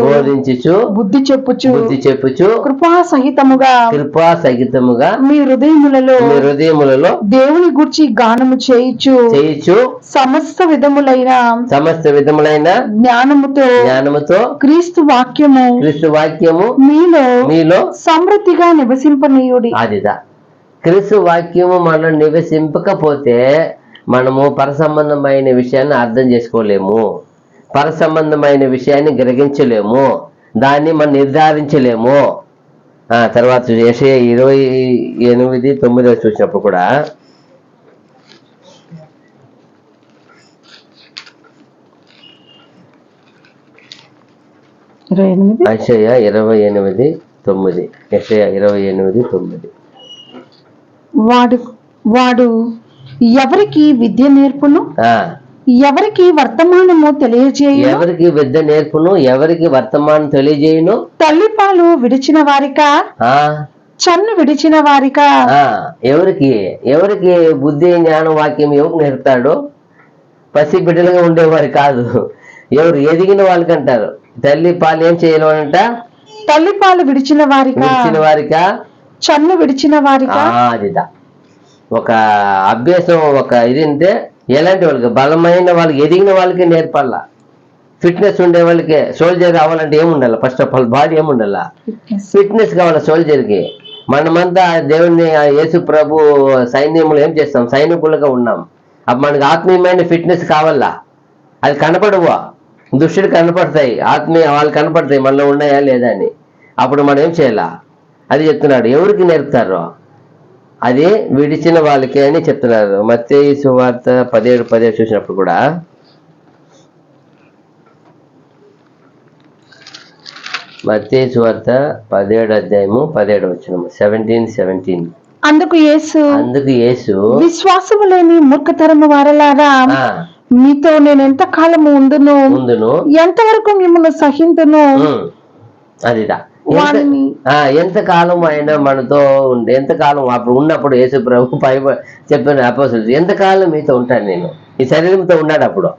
[SPEAKER 2] బుద్ధి చెప్పుచు కృపా సహితముగా మీ హృదయములలో దేవుని గూర్చి గానము చేయుచు సమస్త విధములైన జ్ఞానముతో క్రీస్తు వాక్యము మీలో సమృద్ధిగా నివసింపనీయుడి.
[SPEAKER 1] అదిదా క్రీస్తు వాక్యము మనం నివసింపకపోతే మనము పరసంబంధమైన విషయాన్ని అర్థం చేసుకోలేము, పరసంబంధమైన విషయాన్ని గ్రహించలేము, దాన్ని మనం నిర్ధారించలేము. తర్వాత యెషయా 28:9 చూసినప్పుడు కూడా యెషయా 28:9 యెషయా 28:9
[SPEAKER 2] వాడు ఎవరికి విద్య నేర్పును, ఎవరికి వర్తమానము తెలియజేయును,
[SPEAKER 1] ఎవరికి విద్య నేర్పును, ఎవరికి వర్తమానం తెలియజేయును.
[SPEAKER 2] తల్లిపాలు విడిచిన వారికా, చన్ను విడిచిన వారికా.
[SPEAKER 1] ఎవరికి బుద్ధి జ్ఞానం వాక్యం ఎవరు నేర్పుతాడు? పసి బిడ్డలుగా ఉండేవారు కాదు, ఎవరు ఎదిగిన వాళ్ళకి అంటారు. తల్లి పాలు ఏం చేయలేమంట?
[SPEAKER 2] తల్లిపాలు విడిచిన వారికా, చన్ను విడిచిన వారికా.
[SPEAKER 1] అదిదా ఒక అభ్యాసం, ఒక ఇది అంటే ఎలాంటి వాళ్ళకి? బలమైన వాళ్ళకి, ఎదిగిన వాళ్ళకి నేర్పాల. ఫిట్నెస్ ఉండే వాళ్ళకి, సోల్జర్ అవ్వాలంటే ఏముండాలి? ఫస్ట్ ఆఫ్ ఆల్ బాడీ ఏముండాల? ఫిట్నెస్ కావాలి సోల్జర్కి. మనమంతా దేవుణ్ణి యేసు ప్రభు సైన్యములు ఏం చేస్తాం? సైనికులుగా ఉన్నాం. అప్పుడు మనకి ఆత్మీయమైన ఫిట్నెస్ కావాలా? అది కనపడవు, దుష్టుడు కనపడతాయి, ఆత్మీయ వాళ్ళు కనపడతాయి మనలో ఉన్నాయా లేదా అని. అప్పుడు మనం ఏం చేయాలా? అది చెప్తున్నాడు. ఎవరికి నేర్పుతారు? అది విడిచిన వాళ్ళకి అని చెప్తున్నారు. మత్తయి సువార్త 17:17 చూసినప్పుడు కూడా మత్తయి సువార్త 17:17 17:17
[SPEAKER 2] అందుకు యేసు విశ్వాసము లేని మూర్ఖతరము వారలారా, మీతో నేను ఎంత కాలము ఉందును, ఎంతవరకు మిమ్మల్ని సహింతును.
[SPEAKER 1] అదిదా ఎంతకాలం ఆయన మనతో ఉండే, ఎంతకాలం అప్పుడు ఉన్నప్పుడు యేసు ప్రభు చెప్పిన అపోస్తలుడు ఎంతకాలం మీతో ఉంటాను నేను, ఈ శరీరంతో ఉన్నాడు. అప్పుడు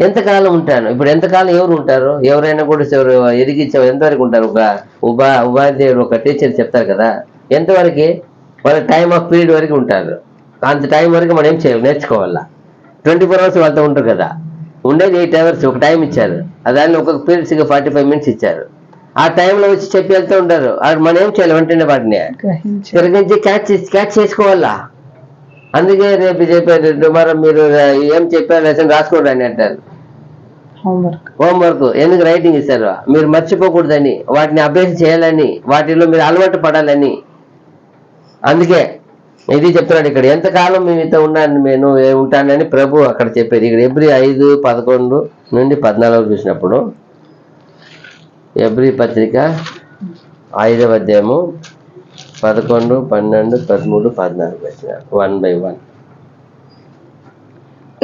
[SPEAKER 1] ఎంతకాలం ఉంటాను? ఇప్పుడు ఎంతకాలం ఎవరు ఉంటారు? ఎవరైనా కూడా ఎదిగించే ఎంతవరకు ఉంటారు? ఒక ఉపాధ్యాయుడు, ఒక టీచర్ చెప్తారు కదా, ఎంతవరకు? వాళ్ళ టైం ఆఫ్ పీరియడ్ వరకు ఉంటారు. అంత టైం వరకు మనం ఏం చేయాలి? నేర్చుకోవాలా. 24 hours వాళ్ళతో ఉంటారు కదా, ఉండేది 8 hours ఒక టైం ఇచ్చారు. దాన్ని ఒక్కొక్క పీరియడ్స్గా 45 minutes ఇచ్చారు. ఆ టైంలో వచ్చి చెప్పి వెళ్తూ ఉంటారు. మనం ఏం చేయాలి? వెంటనే వాటిని గ్రహించి క్యాచ్ చేసుకోవాలా. అందుకే రేపు చెప్పారు, టుమారో మీరు ఏం చెప్పారు లెసన్ రాసుకోండి అని అంటారు. హోంవర్క్ ఎందుకు రైటింగ్ ఇస్తారు? మీరు మర్చిపోకూడదని, వాటిని అభ్యాసం చేయాలని, వాటిలో మీరు అలవాటు పడాలని. అందుకే ఇది చెప్తున్నాడు ఇక్కడ, ఎంతకాలం మీతో నేను ఉంటానని ప్రభు అక్కడ చెప్పేది. ఇక్కడ ఎబ్రీ 5:11 నుండి 14 చూసినప్పుడు, ఎబ్రీ పత్రిక 5వ అధ్యాయము 11, 12, 13, 14 వచ్చిన 1 by 1.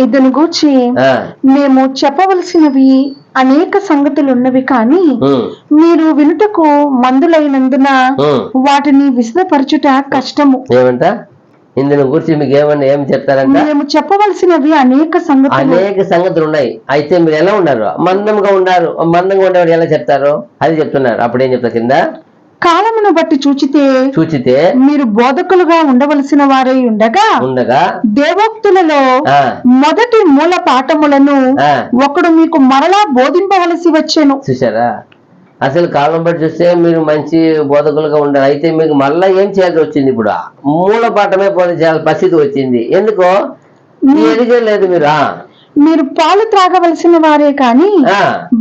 [SPEAKER 2] ఇతను గూర్చి మేము చెప్పవలసినవి అనేక సంగతులు ఉన్నవి, కానీ మీరు వినుటకు మందులైనందున వాటిని విశదపరచుట కష్టము.
[SPEAKER 1] ఏమంట? ఇందుని గురించి మీకు ఏం చెప్తారంట?
[SPEAKER 2] మేము చెప్పవలసినవి అనేక
[SPEAKER 1] సంగతులు ఉన్నాయి. అయితే మీరు ఎలా ఉన్నారు? మందంగా ఉన్నారు. మందంగా ఉండేవాడు ఎలా చెప్తారు? అది చెప్తున్నారు. అప్పుడేం చెప్తారు కింద? కాలమును బట్టి చూచితే మీరు బోధకులుగా ఉండవలసిన వారై ఉండగా దేవోక్తులలో మొదటి మూల పాఠములను ఒకడు మీకు మరలా బోధింపవలసి వచ్చెను. చూసారా? అసలు కాలం బట్టి చూస్తే మీరు మంచి బోధకులుగా ఉండాలి. అయితే మీకు మళ్ళా ఏం చేయాల్సి వచ్చింది? ఇప్పుడు మూల పాఠమే బోధించాలి పరిస్థితి వచ్చింది. ఎందుకో ఎదిగలేదు. మీరు పాలు త్రాగవలసిన వారే కాని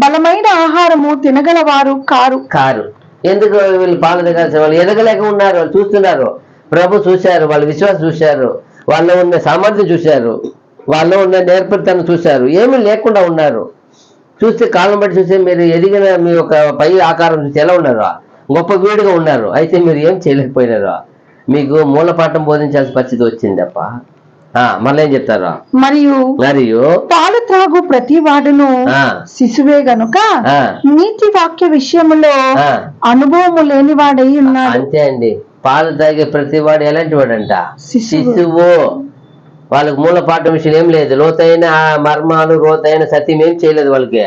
[SPEAKER 1] బలమైన ఆహారము తినగలవారు కారు. ఎందుకు వీళ్ళు పాలు దిగాల్సిన వాళ్ళు? ఎదగలేక ఉన్నారు. వాళ్ళు చూస్తున్నారు. ప్రభు చూశారు, వాళ్ళ విశ్వాసం చూశారు, వాళ్ళలో ఉన్న సామర్థ్యం చూశారు, వాళ్ళలో ఉన్న నేర్పరితనం చూశారు. ఏమీ లేకుండా ఉన్నారు. చూస్తే కాలం బట్టి చూస్తే మీరు ఎదిగిన మీ యొక్క పై ఆకారం చూసి ఎలా ఉన్నారు? గొప్ప వీడుగా ఉన్నారు. అయితే మీరు ఏం చేయలేకపోయినారు. మీకు మూలపాఠం బోధించాల్సిన పరిస్థితి వచ్చిందప్ప. మళ్ళీ ఏం చెప్తారు? మరియు పాలు త్రాగు ప్రతి వాడును శిశువే గనుక నీతి వాక్య విషయములో అనుభవము లేని వాడై ఉన్నాడు. అంతే అండి. పాలు తాగే ప్రతి వాడు ఎలాంటి వాడంట? శిశువు. వాళ్ళకి మూలపాఠం విషయం ఏం లేదు. లోతైన మర్మాలు, లోతైన సత్యం ఏం చేయలేదు. వాళ్ళకి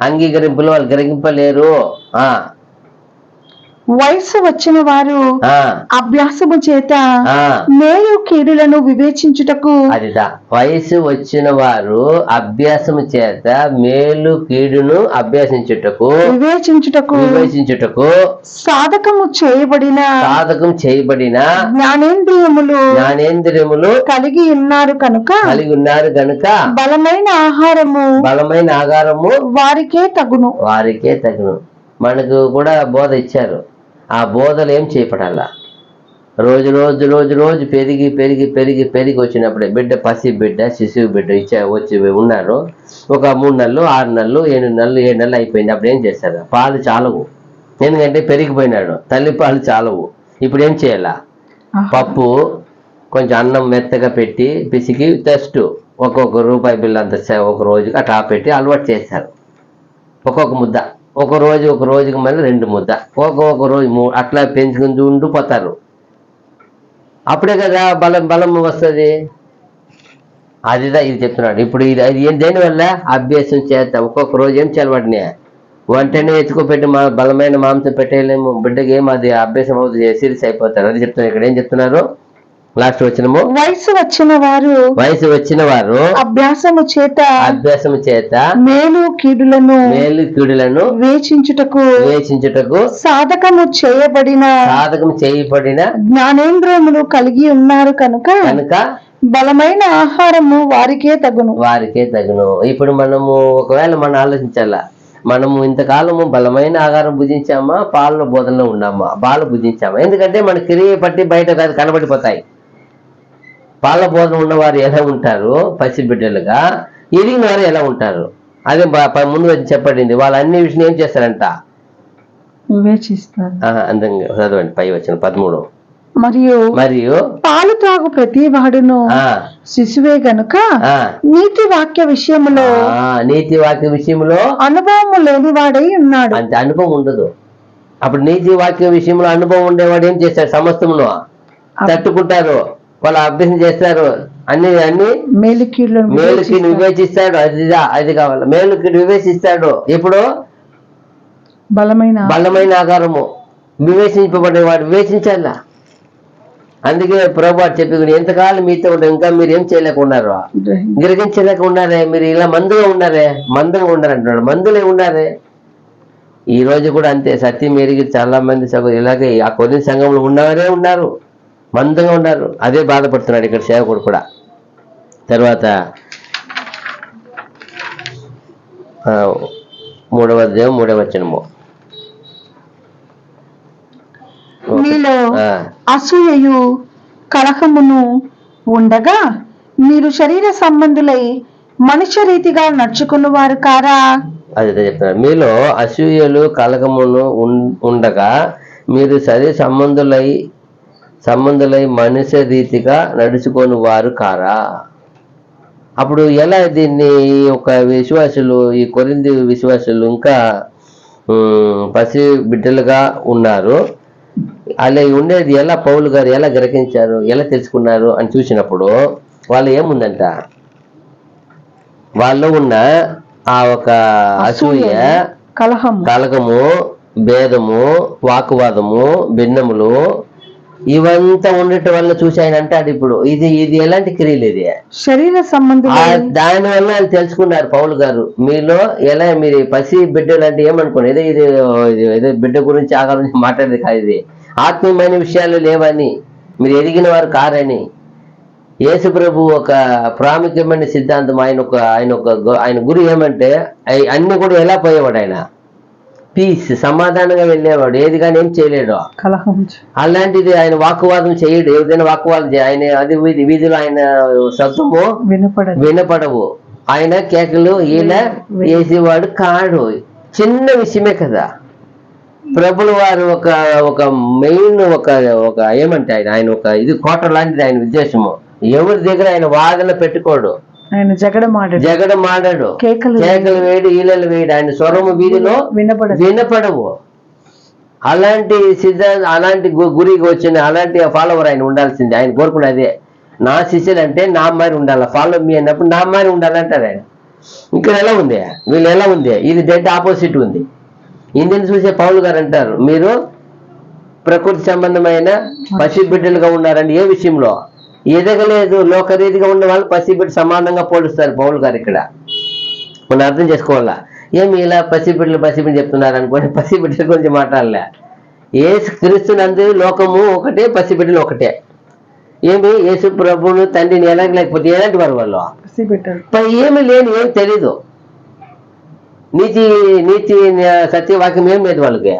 [SPEAKER 1] అంగీకరింపులు వాళ్ళు గ్రహింపలేరు. వయసు వచ్చిన వారు అభ్యాసము చేత మేలు కీడులను వివేచించుటకు. అదిదా, వయసు వచ్చిన వారు అభ్యాసము చేత మేలు కీడును వివేచించుటకు సాధకము చేయబడిన జ్ఞానేంద్రియములు కలిగి ఉన్నారు కనుక బలమైన ఆహారము వారికే తగును. మనకు కూడా బోధ ఇచ్చారు. ఆ బోధలు ఏం చేయపడాలా? రోజు పెరిగి వచ్చినప్పుడే శిశువు బిడ్డ వచ్చి ఉన్నారు. ఒక 3 నెలలు, 6 నెలలు, 7 నెలలు, 7 నెలలు అయిపోయింది. అప్పుడు ఏం చేస్తారు? పాలు చాలవు. ఎందుకంటే పెరిగిపోయినాడు. తల్లి పాలు చాలవు. ఇప్పుడు ఏం చేయాలా? పప్పు, కొంచెం అన్నం మెత్తగా పెట్టి పిసికి జస్ట్ ఒక్కొక్క రూపాయి బిల్లు అంత ఒక రోజుకి అట్లా పెట్టి అలవాటు చేస్తారు. ఒక్కొక్క ముద్ద ఒక రోజుకి మళ్ళీ 2 ముద్ద, ఒక రోజు 3, అట్లా పెంచుకుంటూ పోతారు. అప్పుడే కదా బలం వస్తుంది. అదిదా ఇది చెప్తున్నాడు. ఇప్పుడు ఇది దేనివల్ల? అభ్యాసం చేత. ఒక్కొక్క రోజు ఏం చేయాలి? వాటిని వెంటనే ఎత్తుకోపెట్టి బలమైన మాంసం పెట్టేయలేము. బిడ్డకి ఏం అది అభ్యాసం అవుతుంది, సీరియస్ అయిపోతారు. అది చెప్తున్నారు. ఇక్కడ ఏం చెప్తున్నారు? లాస్ట్ వచ్చినము, వయసు వచ్చిన వారు అభ్యాసము చేత మేలు కీడులను వివేచించుటకు సాధకము చేయబడిన జ్ఞానేంద్రియములు కలిగి ఉన్నారు కనుక బలమైన ఆహారము వారికే తగును. ఇప్పుడు మనము ఒకవేళ మనం ఆలోచించాలా, మనము ఇంతకాలము బలమైన ఆహారం భుజించామా, పాలన బోధనలో ఉన్నామా? పాలు భుజించామా? ఎందుకంటే మన క్రియ పట్టి బయట కనబడిపోతాయి. పాల బోధన ఉన్నవారు ఎలా ఉంటారు? పసిబిడ్డలుగా. ఎదిగిన వారు ఎలా ఉంటారు? అదే ముందు వచ్చి చెప్పబడింది. వాళ్ళు అన్ని విషయం ఏం చేస్తారంట? అందంగా చదవండి. పై వచ్చిన 13. మరియు పాలు త్రాగు ప్రతి వాడును శిశువే గనుక నీతి వాక్య విషయములో అనుభవము లేని వాడై ఉన్నాడు. అంతే, అనుభవం ఉండదు. అప్పుడు నీతి వాక్య విషయంలో అనుభవం ఉండేవాడు ఏం చేస్తాడు? సమస్తమును తట్టుకుంటారు. వాళ్ళు అభ్యసనం చేస్తారు. అన్ని అన్ని
[SPEAKER 2] మేలుకి
[SPEAKER 1] వివేచిస్తాడు. అది కావాలి, మేలుకి వివేచిస్తాడు. ఇప్పుడు బలమైన ఆకారము వివేచింపబడేవాడు వివేచించాల. అందుకే ప్రభు చెప్పి ఎంతకాలం మీతో ఉంటే ఇంకా మీరు ఏం చేయలేకున్నారు, గ్రహించలేకున్నారే, మీరు ఇలా మందుగా ఉన్నారంటున్నాడు. మందులే ఉన్నారే. ఈ రోజు కూడా అంతే. సత్యం ఎరిగి చాలా మంది ఇలాగే ఆ కొన్ని సంఘంలో ఉన్నారు, మందంగా ఉన్నారు. అదే బాధపడుతున్నాడు ఇక్కడ సేవకుడు కూడా. తర్వాత 3వ అధ్యాయం 3వ వచనము,
[SPEAKER 2] మీలో అసూయయు కలహమును ఉండగా మీరు శరీర సంబంధులై మనుష్య రీతిగా నడుచుకున్న వారు కారా.
[SPEAKER 1] అదే చెప్తున్నారు. మీలో అసూయలు కలహమును ఉండగా మీరు శరీర సంబంధులై మనుష్య రీతిగా నడుచుకొని వారు కారా. అప్పుడు ఎలా దీన్ని ఒక విశ్వాసులు, ఈ కొరింథీ విశ్వాసులు ఇంకా పసి బిడ్డలుగా ఉన్నారు, అలా ఉండేది ఎలా పౌలు గారు ఎలా గ్రహించారు, ఎలా తెలుసుకున్నారు అని చూసినప్పుడు వాళ్ళు ఏముందంట, వాళ్ళు ఉన్న ఆ ఒక అసూయ, కలహము, భేదము, వాకువాదము, భిన్నములు ఇవంతా ఉండటం వల్ల చూసి ఆయన అంటాడు ఇప్పుడు ఇది ఎలాంటి క్రియలు, ఇది
[SPEAKER 2] శరీర సంబంధం.
[SPEAKER 1] దాని వల్ల ఆయన తెలుసుకున్నారు పౌలు గారు, మీలో ఎలా మీరు పసి బిడ్డలు అంటే ఏమనుకోండి, ఏదో బిడ్డ గురించి ఆ గురించి మాట్లాడేది కాదు, ఇది ఆత్మీయమైన విషయాలు లేవని, మీరు ఎదిగిన వారు కారని. యేసు ప్రభు ఒక ప్రాముఖ్యమైన సిద్ధాంతం, ఆయన గురి ఏమంటే అన్ని కూడా ఎలా పోయేవాడు, ఆయన పీస్, సమాధానంగా వెళ్ళేవాడు, ఏది కానీ ఏం చేయలేడు. అలాంటిది ఆయన వాకువాదం చేయడు. ఏదైనా వాకువాదం ఆయన అది వీధిలో ఆయన శబ్దము వినపడవు, ఆయన కేకలు ఈయన వేసేవాడు కాడు. చిన్న విషయమే కదా. ప్రభుల వారు ఒక మెయిన్ ఒక ఏమంటే ఆయన ఒక ఇది కోట లాంటిది ఆయన ఉద్దేశము. ఎవరి దగ్గర ఆయన వాదన పెట్టుకోడు,
[SPEAKER 2] ఆయన జగడమాడాడు, కేకలు
[SPEAKER 1] వేడి ఈలలు వేడి, ఆయన స్వరము వీధిలో వినపడవు. అలాంటి అలాంటి గురికి వచ్చిన అలాంటి ఫాలోవర్ ఆయన ఉండాల్సింది. ఆయన కోరుకున్నదే, నా శిష్యులు అంటే నా మారి ఉండాలి, ఫాలో మీ అన్నప్పుడు నా మారి ఉండాలంటారు ఆయన. ఇక్కడ ఎలా ఉంది, వీళ్ళు ఎలా ఉంది, ఇది డెడ్ ఆపోజిట్ ఉంది. ఇందుని చూసే పౌలు గారు అంటారు, మీరు ప్రకృతి సంబంధమైన పసిబిడ్డలుగా ఉన్నారండి. ఏ విషయంలో ఎదగలేదు, లోకరీతిగా ఉన్న వాళ్ళు పసిబిడ్డ సమానంగా పోలుస్తారు పౌలు గారు. ఇక్కడ మనం అర్థం చేసుకోవాలా, ఏమి ఇలా పసిబిడ్డలు చెప్తున్నారు అనుకోండి, పసిబిడ్డల గురించి మాట్లాడలే. యేసు క్రీస్తునందు లోకము ఒకటే, పసిబిడ్డలు ఒకటే. ఏమి యేసు ప్రభువును తండ్రిని లేకపోతే ఎలాంటి వారు వాళ్ళు, ఏమి లేని, ఏం తెలీదు, నీతి సత్యవాక్యం ఏం లేదు వాళ్ళకి,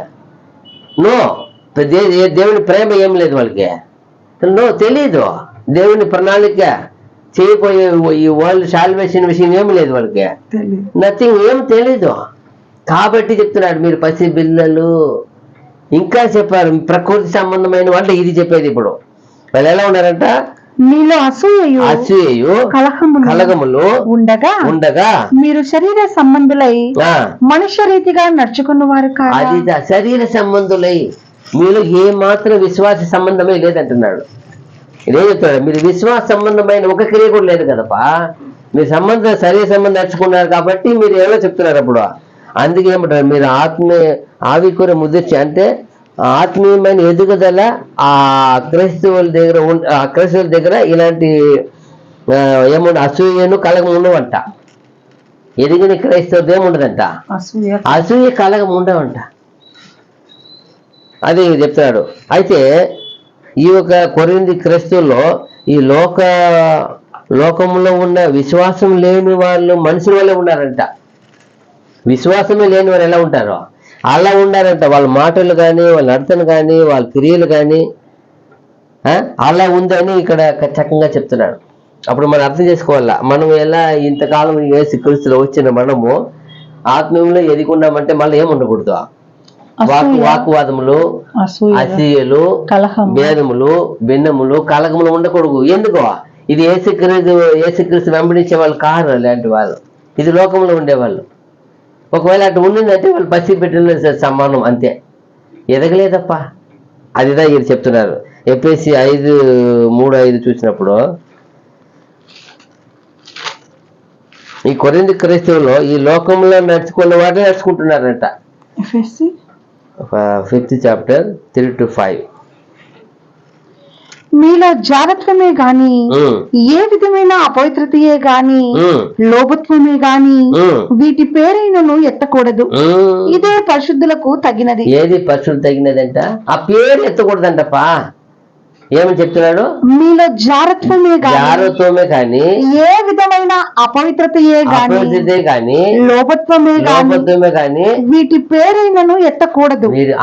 [SPEAKER 1] దేవుని ప్రేమ ఏం లేదు వాళ్ళకి, తెలీదు. దేవుని ప్రణాళిక చేయబోయే ఈ వరల్డ్ సాల్వేషన్ విషయం ఏమి లేదు వాళ్ళకి, నథింగ్, ఏం తెలీదు. కాబట్టి చెప్తున్నాడు మీరు పసి బిల్లలు. ఇంకా చెప్పారు ప్రకృతి సంబంధమైన వాళ్ళు, ఇది చెప్పేది. ఇప్పుడు వాళ్ళు ఎలా ఉన్నారంట,
[SPEAKER 2] మీలో అసూయయు కలహములు ఉండగా మీరు శరీర సంబంధులై మనుష్య రీతిగా నడుచుకున్న వారు కాదు.
[SPEAKER 1] అది శరీర సంబంధులై, మీలో ఏ మాత్రం విశ్వాస సంబంధమే లేదంటున్నాడు. ఇదే చెప్తాడు, మీరు విశ్వాస సంబంధమైన ఒక క్రియ కూడా లేదు కదపా. మీరు శరీర సంబంధం నడుచుకున్నారు కాబట్టి మీరు ఏమో చెప్తున్నారు అప్పుడు. అందుకే ఏమంటారు, మీరు ఆవికూర ముద్దిర్చి అంటే ఆత్మీయమైన ఎదుగుదల ఆ క్రైస్తవుల దగ్గర ఇలాంటి ఏముండ అసూయను కలగం ఉండవంట. ఎదిగిన క్రైస్తవులు ఏముండదంట, అసూయ కలగం ఉండవంట. అదే చెప్తున్నాడు. అయితే ఈ యొక్క కొరింథీ క్రైస్తవుల్లో ఈ లోకంలో ఉన్న విశ్వాసం లేని వాళ్ళు మనుషుల వల్లే ఉన్నారంట. విశ్వాసమే లేని వారు ఎలా ఉంటారో అలా ఉండారంట. వాళ్ళ మాటలు కానీ, వాళ్ళ నడతను కానీ, వాళ్ళ క్రియలు కానీ అలా ఉందని ఇక్కడ చక్కగా చెప్తున్నాడు. అప్పుడు మనం అర్థం చేసుకోవాలా, మనం ఎలా ఇంతకాలం యేసు క్రీస్తులో వచ్చిన మనము ఆత్మీయంలో ఎదిగున్నామంటే మళ్ళీ ఏముండకూడదు, వాకువాదములు, అసూయలు, భేదములు, భిన్నములు, కలగములు ఉండకూడదు. ఎందుకో ఇది యేసుక్రీస్తు వెంబడించే వాళ్ళు కారు అలాంటి వాళ్ళు, ఇది లోకంలో ఉండేవాళ్ళు. ఒకవేళ అటు ఉండిందంటే వాళ్ళు పసి బిడ్డల సమానం, అంతే, ఎదగలేదప్ప. అదిదా ఇది చెప్తున్నారు. ఎఫెసీ 5:3-5 చూసినప్పుడు ఈ కొరింథీ క్రైస్తవులు ఈ లోకంలో నడుచుకున్న వాడే నడుచుకుంటున్నారంట.
[SPEAKER 2] ఎఫెసీ
[SPEAKER 1] 5th చాప్టర్ 3-5.
[SPEAKER 2] మీలో జాగ్రత్తమే గాని ఏ విధమైన అపవిత్రతయే గాని లోభత్వమే గాని వీటి పేరైనను ఎత్తకూడదు, ఇదే పరిశుద్ధులకు తగినది.
[SPEAKER 1] ఏది పరిశుద్ధులకు తగినదంట? ఆ పేరు ఎత్తకూడదంటపా. ఏమని చెప్తున్నాడు? మీలో
[SPEAKER 2] జాగ్రత్తమే
[SPEAKER 1] కానీ
[SPEAKER 2] ఏ విధమైన అపవిత్రతయే
[SPEAKER 1] గాని
[SPEAKER 2] లోభత్వమే
[SPEAKER 1] గాని
[SPEAKER 2] వీటి పేరైనను ఎత్తకూడదు.
[SPEAKER 1] మీరు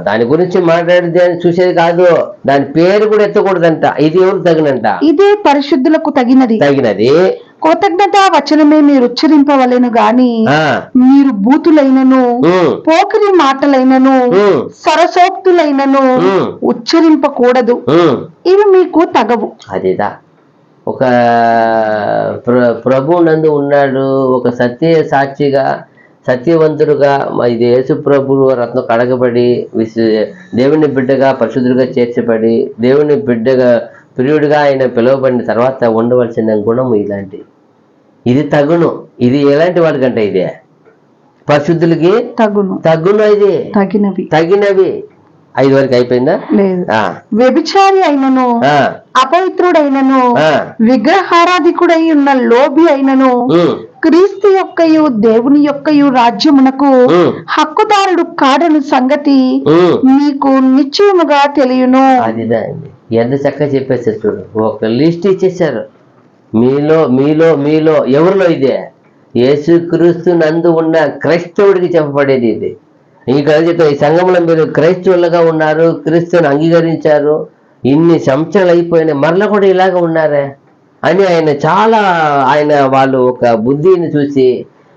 [SPEAKER 1] దాని గురించి మాట్లాడేది చూసేది కాదు, దాని పేరు కూడా ఎత్తకూడదంట. ఇది ఎవరు తగినంట?
[SPEAKER 2] ఇదే పరిశుద్ధులకు తగినది. కృతజ్ఞత వచనమే మీరు ఉచ్చరింపవలెను గాని మీరు బూతులైనను పోకిరి మాటలైనను సరసోక్తులైనను ఉచ్చరింపకూడదు, ఇవి మీకు తగవు.
[SPEAKER 1] అదేదా ఒక ప్రభు నందు ఉన్నాడు, ఒక సత్య సాక్షిగా సత్యవంతుడుగా ఇది యేసు ప్రభు రత్నం కడగబడి దేవుని బిడ్డగా పరిశుద్ధుడిగా చేర్చబడి దేవుని బిడ్డగా ప్రియుడిగా ఆయన పిలువబడిన తర్వాత ఉండవలసిన గుణము ఇలాంటి. ఇది తగును. ఇది ఎలాంటి వాడికంటే ఇదే పరిశుద్ధులకి తగును. ఇది తగినవి. 5 వరకు అయిపోయిందా?
[SPEAKER 2] లేదు. వ్యభిచారి అయినను అపవిత్రుడైనను విగ్రహారాధికుడై ఉన్న లోభి అయినను క్రీస్తు యొక్కయు దేవుని యొక్కయు రాజ్యమునకు హక్కుదారుడు కాడను సంగతి మీకు నిశ్చయముగా తెలియను.
[SPEAKER 1] అదిదా ఎంత చక్కగా చెప్పేసారు చూడు. ఒక లిస్ట్ ఇచ్చేసారు. మీలో మీలో మీలో ఎవరిలో ఇదే? యేసుక్రీస్తు నందు ఉన్న క్రైస్తవుడికి చెప్పబడేది ఇది. ఇక్కడ చెప్తా, ఈ సంఘంలో మీరు క్రైస్తవులుగా ఉన్నారు, క్రీస్తుని అంగీకరించారు, ఇన్ని సంవత్సరాలు అయిపోయినాయి, మరలా కూడా ఇలాగ ఉన్నారే అని ఆయన వాళ్ళు ఒక బుద్ధిని చూసి,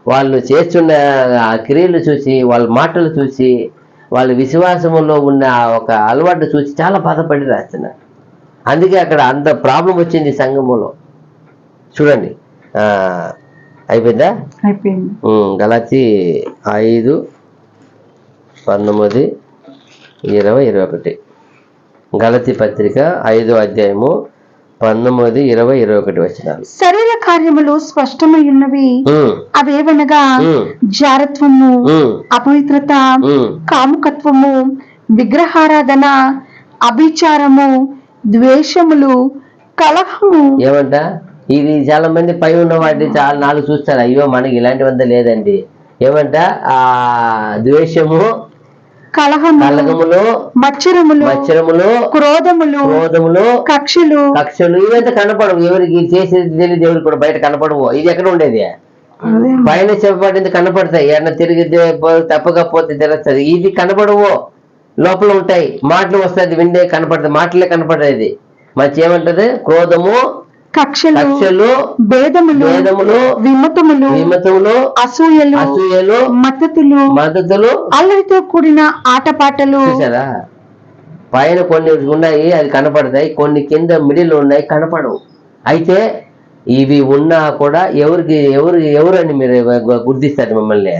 [SPEAKER 1] వాళ్ళు చేస్తున్న ఆ క్రియలు చూసి, వాళ్ళ మాటలు చూసి, వాళ్ళ విశ్వాసంలో ఉన్న ఒక అలవాటు చూసి చాలా బాధపడి రాస్తున్నారు. అందుకే అక్కడ అంత ప్రాబ్లం వచ్చింది సంఘములో. చూడండి, అయిపోయిందా?
[SPEAKER 2] అయిపోయింది.
[SPEAKER 1] గలాతీ 5:19, 20, 21. గలతీ పత్రిక 5వ అధ్యాయము 19, 20, 21 వచనాలు.
[SPEAKER 2] శరీర కార్యములు స్పష్టమై ఉన్నవి. అవేవనగా జారత్వము, అపవిత్రత, కాముకత్వము, విగ్రహారాధన, అభిచారము, ద్వేషములు, కలహము.
[SPEAKER 1] ఏమంట? ఇది చాలా మంది పై ఉన్న వాటిని చాలా 4 చూస్తారు. అయ్యో మనకి ఇలాంటివంతా లేదండి. ఏమంట? ఆ ద్వేషము, కలహములు, మత్సరములు, క్రోధములు, కక్షలు ఇవంతా కనపడవు. ఎవరికి చేసేది తెలియదు, ఎవరికి కూడా బయట కనపడవు. ఇది ఎక్కడ ఉండేది? పైన చెప్పబడింది కనపడతాయి. ఏమన్నా తిరిగి తప్పగా పోతే తెలుస్తుంది. ఇది కనపడవు, లోపల ఉంటాయి. మాటలు వస్తుంది, విండే కనపడుతుంది, మాటలే కనపడేది. మంచి ఏమంటది? క్రోధము, కక్షలు, భేదములు, విమతములు, అసూయలు, మద్దతులు, అల్లరితో కూడిన ఆటపాటలు. చూసారా? పైన కొన్ని ఉన్నాయి, అది కనపడతాయి. కొన్ని కింద మిడిల్ ఉన్నాయి, కనపడవు. అయితే ఇవి ఉన్నా కూడా ఎవరని మీరు గుర్తిస్తారు? మిమ్మల్ని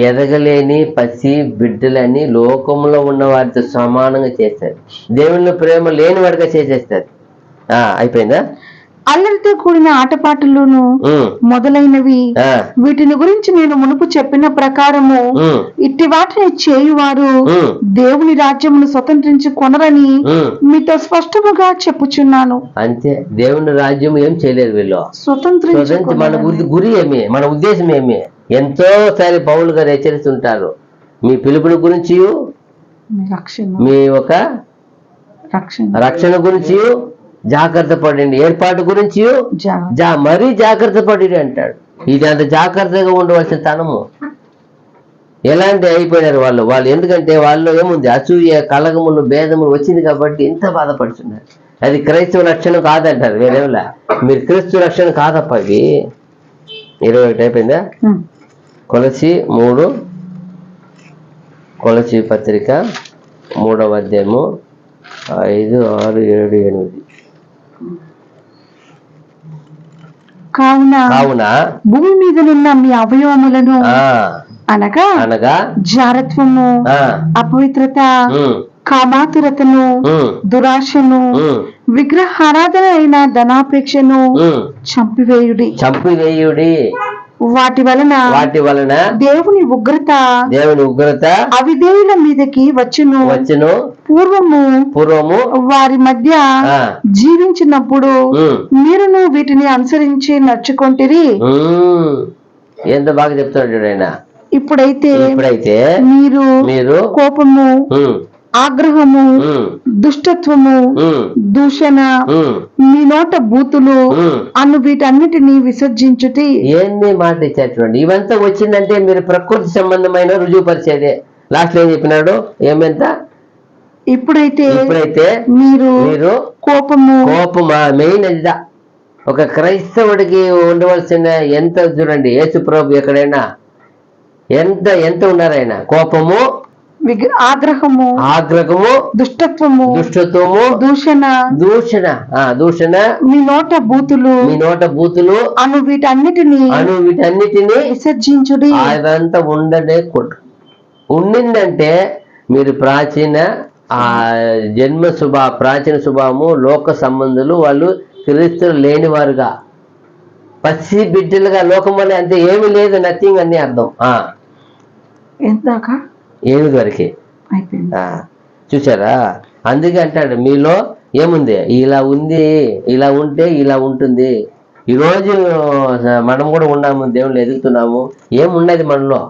[SPEAKER 1] ఎదగలేని పసి బిడ్డలని లోకంలో ఉన్న వారితో సమానంగా చేస్తారు. దేవుని ప్రేమ లేని వాడిగా చేసేస్తారు. అయిపోయిందా?
[SPEAKER 2] అల్లరితో కూడిన ఆటపాటలును మొదలైనవి, వీటిని గురించి నేను మునుపు చెప్పిన ప్రకారము ఇట్టి వాటిని చేయువారు దేవుని రాజ్యమును స్వతంత్రించి కొనరని మీతో స్పష్టముగా చెప్పుచున్నాను.
[SPEAKER 1] అంతే. దేవుని రాజ్యం ఏం చేయలేదు వీళ్ళు. స్వతంత్రించి మన గురి ఏమి, మన ఉద్దేశం ఏమి? ఎంతో సారి పౌలు గారు హెచ్చరిస్తుంటారు. మీ పిలుపుల గురించి, మీ ఒక రక్షణ గురించి జాగ్రత్త పడండి, ఏర్పాటు గురించి మరీ జాగ్రత్త పడి అంటాడు. ఇది అంత జాగ్రత్తగా ఉండవలసిన తనము. ఎలాంటి అయిపోయినారు వాళ్ళు. ఎందుకంటే వాళ్ళు ఏముంది? అసూయ, కలగములు, భేదములు వచ్చింది కాబట్టి ఎంత బాధపడుతున్నారు. అది క్రైస్తవ లక్షణం కాదంటారు. వేరేలా మీరు క్రీస్తు లక్షణం కాదప్ప. అవి 21 అయిపోయిందా? కొలసి పత్రిక 3వ అధ్యాయము 5, 6, 7, 8.
[SPEAKER 2] కావున భూమి మీదనున్న మీ అవయవములను అనగా జారత్వము, అపవిత్రత, కామాతురతను, దురాశను, విగ్రహారాధన అయిన ధనాపేక్షను చంపివేయుడి. వాటి వలన దేవుని ఉగ్రత అవిధేయుల మీదకి వచ్చును. పూర్వము వారి మధ్య జీవించినప్పుడు మీరును వీటిని అనుసరించి నడుచుకొంటిరి.
[SPEAKER 1] ఎంత బాగా చెప్తాడు ఆయన.
[SPEAKER 2] ఇప్పుడైతే మీరు కోపము, ఆగ్రహము, దుష్టత్వము, దూషణ, మీ నోట బూతులు అను వీటన్నిటిని విసర్జించుటి.
[SPEAKER 1] ఏంది మాట ఇచ్చారు చూడండి. ఇవంతా వచ్చిందంటే మీరు ప్రకృతి సంబంధమైన రుజువుపరిచేదే. లాస్ట్ ఏం చెప్పినాడు? ఏమెంత
[SPEAKER 2] ఇప్పుడైతే మీరు
[SPEAKER 1] కోపమా మెయిన్ అదిదా. ఒక క్రైస్తవుడికి ఉండవలసిన ఎంత చూడండి, యేసు ప్రభు ఎక్కడైనా ఎంత ఉన్నారాయన. కోపము,
[SPEAKER 2] ఆగ్రహము, దుష్టత్వము,
[SPEAKER 1] దూషణ, మీ నోట బూతులు
[SPEAKER 2] అను వీటన్నిటిని విసర్జించుడి.
[SPEAKER 1] అదంతా ఉండిందంటే మీరు ప్రాచీన స్వభావము, లోక సంబంధులు, వాళ్ళు క్రీస్తులు లేనివారుగా, పసి బిడ్డలుగా లోకమని అంతే ఏమీ లేదు, నథింగ్ అని అర్థం. ఏమి వరకే చూసారా? అందుకే అంటాడు మీలో ఏముంది, ఇలా ఉంది, ఇలా ఉంటే ఇలా ఉంటుంది. ఈరోజు మనం కూడా ఉన్నాము, దేవుళ్ళు ఎదుగుతున్నాము, ఏమున్నది మనలో,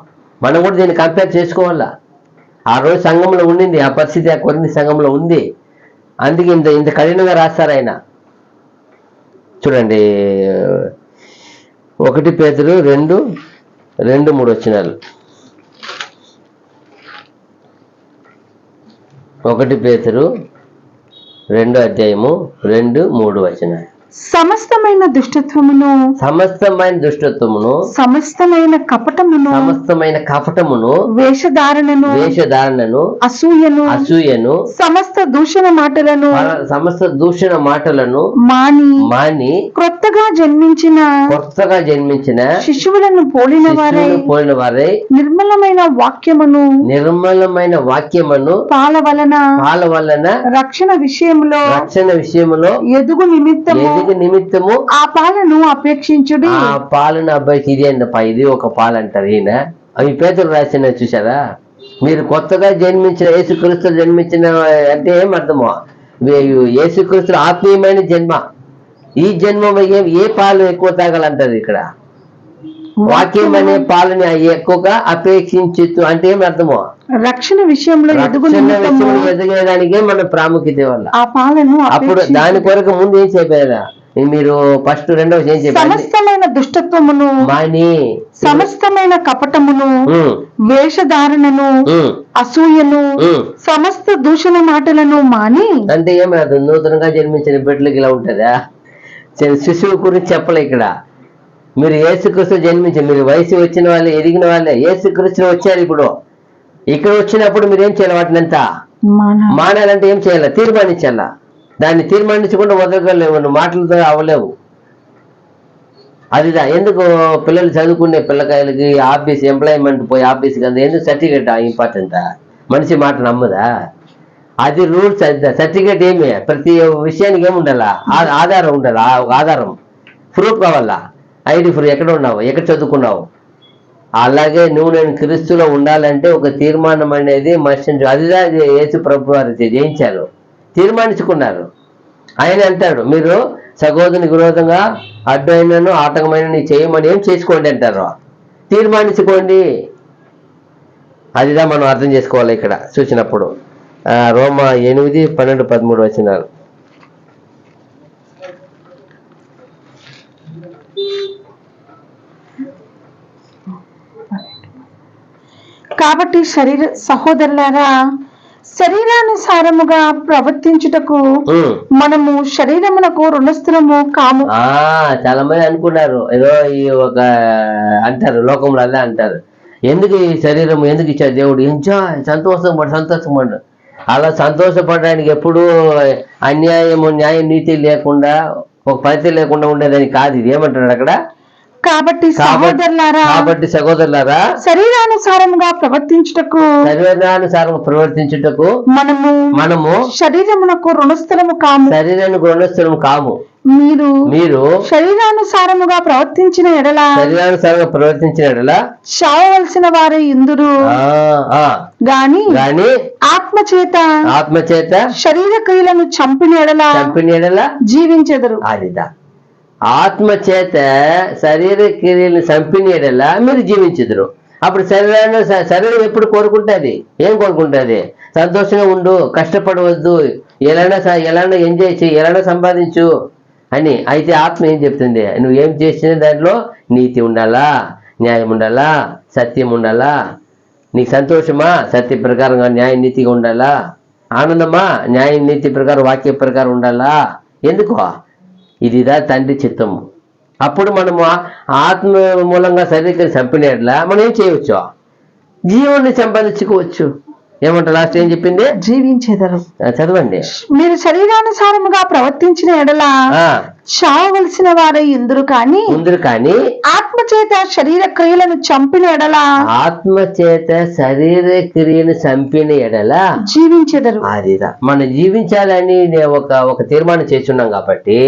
[SPEAKER 1] మనం కూడా దీన్ని కంపేర్ చేసుకోవాలా. ఆ రోజు సంఘంలో ఉండింది ఆ పరిస్థితి, ఆ కొన్ని సంఘంలో ఉంది. అందుకే ఇంత కఠినంగా రాస్తారు ఆయన. చూడండి 1 పేతురు 2:3 వచనాలు. 1 పేతురు 2:3 వచనాలు.
[SPEAKER 2] సమస్తమైన దుష్టత్వమును, సమస్తమైన కపటమును, వేషధారణను, అసూయను, సమస్త దూషణ మాటలను మాని క్రొత్తగా జన్మించిన శిశువులను పోలిన వారై నిర్మలమైన వాక్యమును పాల వలన రక్షణ విషయములో ఎదుగు నిమిత్తము ఆ పాలను అపేక్షించుడి.
[SPEAKER 1] ఆ పాలను ఇది ఒక పాలు అంటారు ఈయన. అవి పేతురు రాసిన చూసారా? మీరు కొత్తగా జన్మించిన యేసుక్రీస్తు జన్మించిన అంటే ఏం అర్థమో, యేసుక్రీస్తు ఆత్మీయమైన జన్మ. ఈ జన్మ ఏ పాలు ఎక్కువ తాగాలంటారు ఇక్కడ. వాక్యం అనే పాలని ఎక్కువగా అపేక్షించు అంటే ఏమి అర్థమో,
[SPEAKER 2] రక్షణ విషయంలో
[SPEAKER 1] ఎదగడానికే మన ప్రాముఖ్యత వల్ల
[SPEAKER 2] ఆ పాలను.
[SPEAKER 1] అప్పుడు దాని కొరకు ముందు ఏం చెప్పారా మీరు? ఫస్ట్ రెండవ ఏం చెప్పారు?
[SPEAKER 2] సమస్తమైన దుష్టత్వమును మాని, సమస్తమైన కపటమును, వేషధారణను, అసూయను, సమస్త దూషణ మాటలను మాని.
[SPEAKER 1] అంటే ఏమి అర్థం? నూతనంగా జన్మించిన బిడ్డలకి ఇలా ఉంటుందా? శిశువు గురించి చెప్పలే ఇక్కడ. మీరు యేసుక్రీస్తు జన్మించారు, మీరు వయసు వచ్చిన వాళ్ళే, ఎదిగిన వాళ్ళే, యేసుక్రీస్తు వచ్చారు. ఇప్పుడు ఇక్కడ వచ్చినప్పుడు మీరు ఏం చేయాలి? వాటిని అంతా మానాలంటే ఏం చేయాలి? తీర్మానించాలా. దాన్ని తీర్మానించకుండా వదలగలేవు, మాటలతో అవ్వలేవు. అదిదా ఎందుకు పిల్లలు చదువుకునే పిల్లకాయలకి ఆఫీస్ ఎంప్లాయ్మెంట్ పోయి ఆఫీస్కి అంత ఎందుకు సర్టిఫికేట్ ఇంపార్టెంట్? మనిషి మాట నమ్మదా? అది రూల్స్. సర్టిఫికేట్ ఏమి? ప్రతి విషయానికి ఏమి ఉండాలా? ఆధారం ఉండాలి. ఆధారం, ప్రూఫ్ కావాలా. ఐడి ప్రూఫ్, ఎక్కడ ఉన్నావు, ఎక్కడ చదువుకున్నావు. అలాగే నేను క్రీస్తులో ఉండాలంటే ఒక తీర్మానం అనేది మనిషి. అదిదా యేసు ప్రభు వారు జయించారు, తీర్మానించుకున్నారు. ఆయన అంటాడు మీరు సహోదరునికి విరోధంగా అడ్డైనను ఆటంకమైన చేయమని ఏం చేసుకోండి అంటారు, తీర్మానించుకోండి. అదిదా మనం అర్థం చేసుకోవాలి ఇక్కడ చూసినప్పుడు. రోమా 8:12-13 వచనాలు.
[SPEAKER 2] కాబట్టి సహోదరులారా, శరీరానుసారముగా ప్రవర్తించుటకు మనము శరీరమునకు రుణస్థులము కాము.
[SPEAKER 1] చాలా మంది అనుకున్నారు ఏదో ఈ ఒక అంటారు, లోకంలో అలా అంటారు, ఎందుకు ఈ శరీరం ఎందుకు ఇచ్చారు దేవుడు, ఎంజాయ్ సంతోషపడు. అలా సంతోషపడడానికి ఎప్పుడు అన్యాయము న్యాయం నీతి లేకుండా ఒక పరిస్థితి లేకుండా ఉండేదని కాదు. ఇది ఏమంటాడు అక్కడ?
[SPEAKER 2] కాబట్టి సహోదరులారా శరీరానుసారముగా
[SPEAKER 1] ప్రవర్తించుటకు మనము
[SPEAKER 2] శరీరమునకు రుణస్థలము
[SPEAKER 1] కాము. మీరు
[SPEAKER 2] శరీరానుసారముగా ప్రవర్తించిన ఎడల చావవలసిన వారే ఇందురు గాని ఆత్మచేత శరీర క్రియలను చంపిన ఎడల జీవించెదరు.
[SPEAKER 1] అదిదా ఆత్మచేత శరీర క్రియలను చంపిన ఎడల మీరు జీవించెదరు. అప్పుడు శరీరం ఎప్పుడు కోరుకుంటుంది? ఏం కోరుకుంటుంది? సంతోషంగా ఉండు, కష్టపడవద్దు, ఎలానో ఎంజాయ్ చేయి, ఎలానో సంపాదించు అని. అయితే ఆత్మ ఏం చెప్తుంది? నువ్వు ఏం చేసిన దాంట్లో నీతి ఉండాలా, న్యాయం ఉండాలా, సత్యం ఉండాలా. నీకు సంతోషమా? సత్య ప్రకారంగా న్యాయ నీతిగా ఉండాలా. ఆనందమా? న్యాయ నీతి ప్రకారం వాక్య ప్రకారం ఉండాలా. ఎందుకు? ఇదిదా తండ్రి చిత్తము. అప్పుడు మనము ఆత్మ మూలంగా శరీరం చంపినట్లా మనం ఏం చేయవచ్చు? జీవాన్ని సంపాదించుకోవచ్చు. ఏమంటారు? లాస్ట్ ఏం చెప్పింది?
[SPEAKER 2] జీవించేదరు.
[SPEAKER 1] చదవండి.
[SPEAKER 2] మీరు శరీరానుసారముగా ప్రవర్తించిన ఎడల చావవలసిన వారై ఇందురు కానీ ఆత్మచేత శరీర క్రియలను చంపిన ఎడల జీవించేదరు.
[SPEAKER 1] అదిదా మనం జీవించాలని ఒక తీర్మానం చేస్తున్నాం కాబట్టి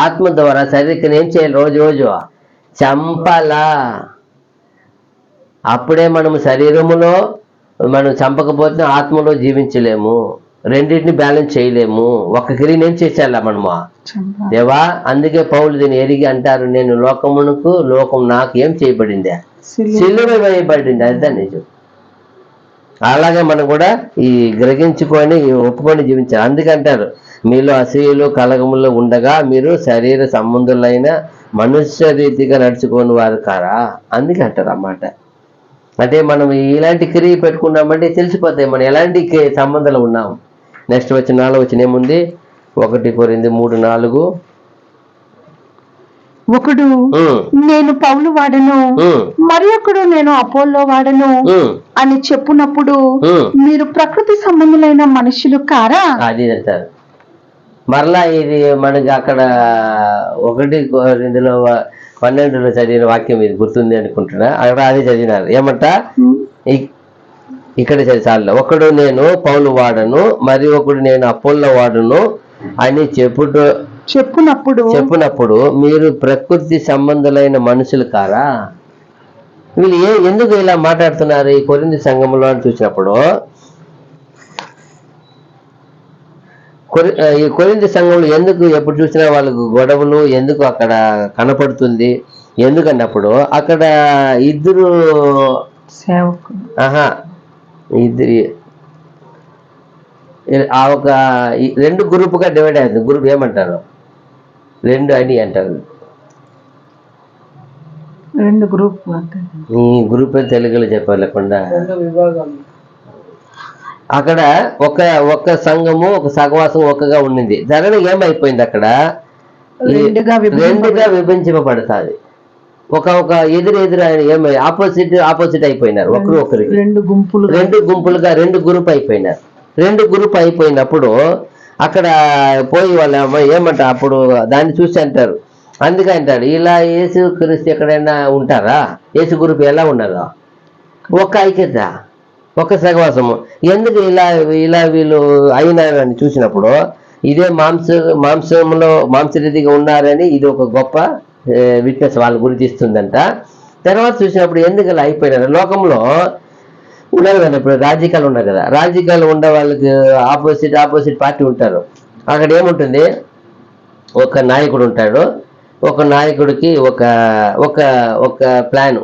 [SPEAKER 1] ఆత్మ ద్వారా శరీరం ఏం చేయాలి? రోజు చంపాలా. అప్పుడే మనము శరీరములో మనం చంపకపోతే ఆత్మలో జీవించలేము. రెండింటిని బ్యాలెన్స్ చేయలేము. ఒక క్రియను ఏం చేసేయాలా మనము? దేవా, అందుకే పౌలు దీన్ని ఎరిగి అంటారు, నేను లోకం నాకు ఏం చేయబడింది? సిలువ వేయబడింది. అదే నిజం. అలాగే మనం కూడా ఈ గ్రహించుకొని ఒప్పుకొని జీవించాలి. అందుకంటారు, మీలో అసూయలు కలగములు ఉండగా మీరు శరీర సంబంధులైన మనుష్య రీతిగా నడుచుకోని వారు కారా. అందుకే అంటారు అన్నమాట. అంటే మనం ఇలాంటి క్రియ పెట్టుకున్నామంటే తెలిసిపోతాయి మనం ఎలాంటి సంబంధాలు ఉన్నాం. నెక్స్ట్ వచ్చిన 4 వచ్చిన ఏముంది? 1 కొరింథీ 3:4
[SPEAKER 2] ఒకడు నేను పౌలు వాడను, మరి ఒకడు నేను అపోల్లో వాడను అని చెప్పునప్పుడు మీరు ప్రకృతి సంబంధులైన మనుషులు కారా.
[SPEAKER 1] అది అంటారు. మరలా ఇది మనకి అక్కడ 1 కొరింథీలో 12లో చదివిన వాక్యం ఇది గుర్తుంది అనుకుంటున్నా. అక్కడ అదే చదివినారు. ఏమంట? ఇక్కడ చాలు. ఒకడు నేను పౌలు వాడను, మరి ఒకడు నేను అపోల్లో వాడను అని చెప్పునప్పుడు మీరు ప్రకృతి సంబంధులైన మనుషులు కారా. వీళ్ళు ఎందుకు ఇలా మాట్లాడుతున్నారు ఈ కొరింథీ సంఘంలో అని చూసినప్పుడు, ఈ కొరింథీ సంఘంలో ఎందుకు ఎప్పుడు చూసినా వాళ్ళకు గొడవలు ఎందుకు అక్కడ కనపడుతుంది? ఎందుకన్నప్పుడు అక్కడ ఇద్దరు ఒక 2 గ్రూపుగా డివైడ్ అయింది. గ్రూప్ ఏమంటారు? 2 అని అంటారు.
[SPEAKER 2] 2 గ్రూప్
[SPEAKER 1] ఈ గ్రూప్ తెలుగులో చెప్పలేకుండా అక్కడ ఒక సంఘము ఒక సహవాసం ఒకగా ఉండింది. దానిలో ఏమైపోయింది? అక్కడ 2గా విభజించబడతాది. ఒక ఎదురు ఏమై ఆపోజిట్ అయిపోయినారు. ఒకరికి 2 గుంపులుగా 2 గ్రూప్ అయిపోయినారు. 2 గ్రూప్ అయిపోయినప్పుడు అక్కడ పోయి వాళ్ళు ఏమంటారు? అప్పుడు దాన్ని చూసి అంటారు. అందుకే అంటాడు, ఇలా యేసు క్రీస్తు ఎక్కడైనా ఉంటారా? యేసు గ్రూప్ ఎలా ఉన్నారా? ఒక ఐక్యత, ఒక సహవాసము. ఎందుకు ఇలా వీళ్ళు అయినారని చూసినప్పుడు ఇదే మాంసరీతిగా ఉన్నారని ఇది ఒక గొప్ప విట్నెస్ వాళ్ళ గురించి ఇస్తుందంట. తర్వాత చూసినప్పుడు ఎందుకు ఇలా అయిపోయినారు? లోకంలో ఉన్నారు కదా, ఇప్పుడు రాజకీయాలు ఉన్నారు కదా, రాజకీయాలు ఉండే వాళ్ళకి ఆపోజిట్ పార్టీ ఉంటారు. అక్కడ ఏముంటుంది? ఒక నాయకుడు ఉంటాడు. ఒక నాయకుడికి ఒక ప్లాన్,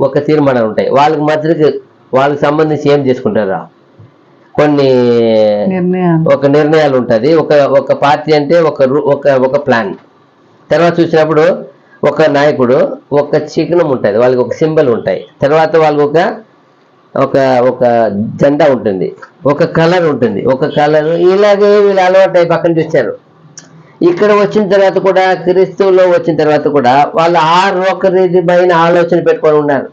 [SPEAKER 1] ఒక తీర్మానాలు ఉంటాయి. వాళ్ళకి మధ్యకి వాళ్ళకి సంబంధించి ఏం చేసుకుంటారా? కొన్ని ఒక నిర్ణయాలు ఉంటుంది. ఒక పార్టీ అంటే ఒక ప్లాన్. తర్వాత చూసినప్పుడు ఒక నాయకుడు ఒక చిహ్నం ఉంటుంది, వాళ్ళకి ఒక సింబల్ ఉంటాయి. తర్వాత వాళ్ళకి ఒక జెండా ఉంటుంది, ఒక కలర్ ఉంటుంది, ఒక కలర్. ఇలాగే వీళ్ళు అలవాటు పక్కన చూస్తారు. ఇక్కడ వచ్చిన తర్వాత కూడా, క్రీస్తులో వచ్చిన తర్వాత కూడా వాళ్ళు ఒకరిపైన ఆలోచన పెట్టుకొని ఉన్నారు.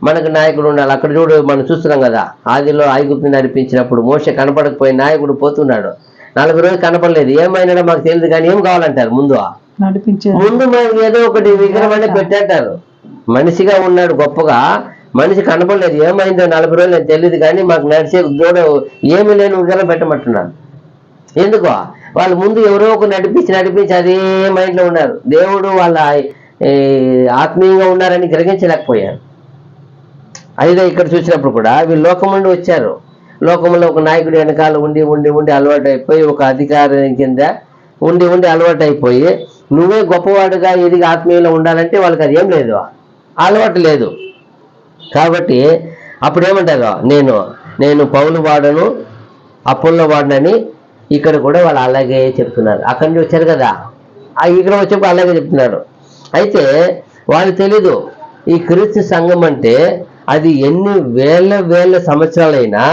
[SPEAKER 1] మనకు నాయకుడు ఉండాలి. అక్కడ చూడు, మనం చూస్తున్నాం కదా, ఆదిలో ఐగుప్తుని నడిపించినప్పుడు మోషే కనపడకపోయి నాయకుడు పోతున్నాడు. 40 రోజులు కనపడలేదు. ఏమైనాడో మాకు తెలియదు కానీ ఏం కావాలంటారు? ముందు
[SPEAKER 2] నడిపించే
[SPEAKER 1] ముందు మనకి ఏదో ఒకటి విగ్రహం అనేది పెట్టేటారు. మనిషిగా ఉన్నాడు గొప్పగా, మనిషి కనపడలేదు, ఏమైందో 40 రోజులు నాకు తెలియదు, కానీ మాకు నడిచే దూడ ఏమీ లేని విగ్రహం పెట్టమంటున్నాను. ఎందుకో వాళ్ళు ముందు ఎవరో ఒకరు నడిపించి అదే మైండ్లో ఉన్నారు. దేవుడు వాళ్ళ ఆత్మీయంగా ఉన్నారని గ్రహించలేకపోయారు. అదే ఇక్కడ చూసినప్పుడు కూడా వీళ్ళు లోకం నుండి వచ్చారు. లోకంలో ఒక నాయకుడి వెనకాల ఉండి అలవాటు అయిపోయి, ఒక అధికారి కింద ఉండి అలవాటు అయిపోయి, నువ్వే గొప్పవాడుగా ఎదిగి ఆత్మీయంలో ఉండాలంటే వాళ్ళకి అది ఏం లేదు, అలవాటు లేదు. కాబట్టి అప్పుడు ఏమంటారు, నేను పౌలు వాడను అపోల్లో వాడనని ఇక్కడ కూడా వాళ్ళు అలాగే చెప్తున్నారు. అక్కడి నుంచి వచ్చారు కదా, ఇక్కడ వచ్చేప్పుడు అలాగే చెప్తున్నారు. అయితే వాళ్ళకి తెలీదు ఈ క్రీస్తు సంఘం అంటే అది ఎన్ని వేల సంవత్సరాలైనా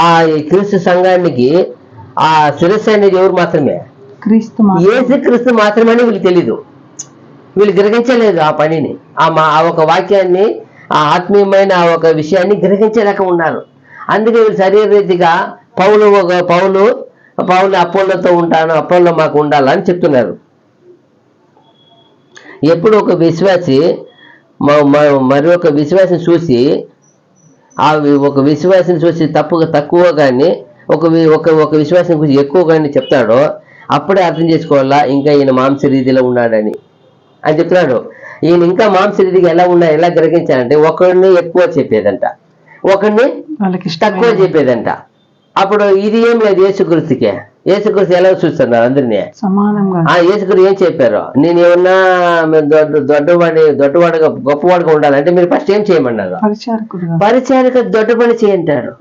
[SPEAKER 1] ఆ క్రీస్తు సంఘానికి ఆ శిరస్సు అనేది ఎవరు మాత్రమే, యేసుక్రీస్తు మాత్రమే అని వీళ్ళు తెలీదు. వీళ్ళు గ్రహించలేదు ఆ పనిని, ఆ ఒక వాక్యాన్ని, ఆ ఆత్మీయమైన ఆ ఒక విషయాన్ని గ్రహించలేక ఉన్నారు. అందుకే వీళ్ళు శరీర రీతిగా పౌలు అపోల్లోతో ఉంటాను, అపోల్లో మాకు ఉండాలని చెప్తున్నారు. ఎప్పుడు ఒక విశ్వాసి మరి ఒక విశ్వాసం చూసి ఒక విశ్వాసం చూసి తక్కువ కానీ ఒక విశ్వాసం గురించి ఎక్కువ కానీ చెప్తాడో అప్పుడే అర్థం చేసుకోవాలా ఇంకా ఈయన మాంస రీతిలో ఉన్నాడని అని చెప్తున్నాడు. ఈయన ఇంకా మాంస రీతిగా ఎలా గ్రహించాలంటే ఒకరిని ఎక్కువ చెప్పేదంట, ఒకరిని తక్కువ చెప్పేదంట. అప్పుడు ఇది ఏం లేదు యేసుక్రీస్తు ఎలా చూస్తున్నారు అందరినీ
[SPEAKER 2] సమానంగా.
[SPEAKER 1] యేసుక్రీస్తు ఏం చెప్పారు, నేను ఏమన్నా దొడ్డవాడుగా గొప్పవాడుగా ఉండాలంటే మీరు ఫస్ట్ ఏం చేయమన్నారు, పరిచారిక దొడ్డ పని చేయంటారు.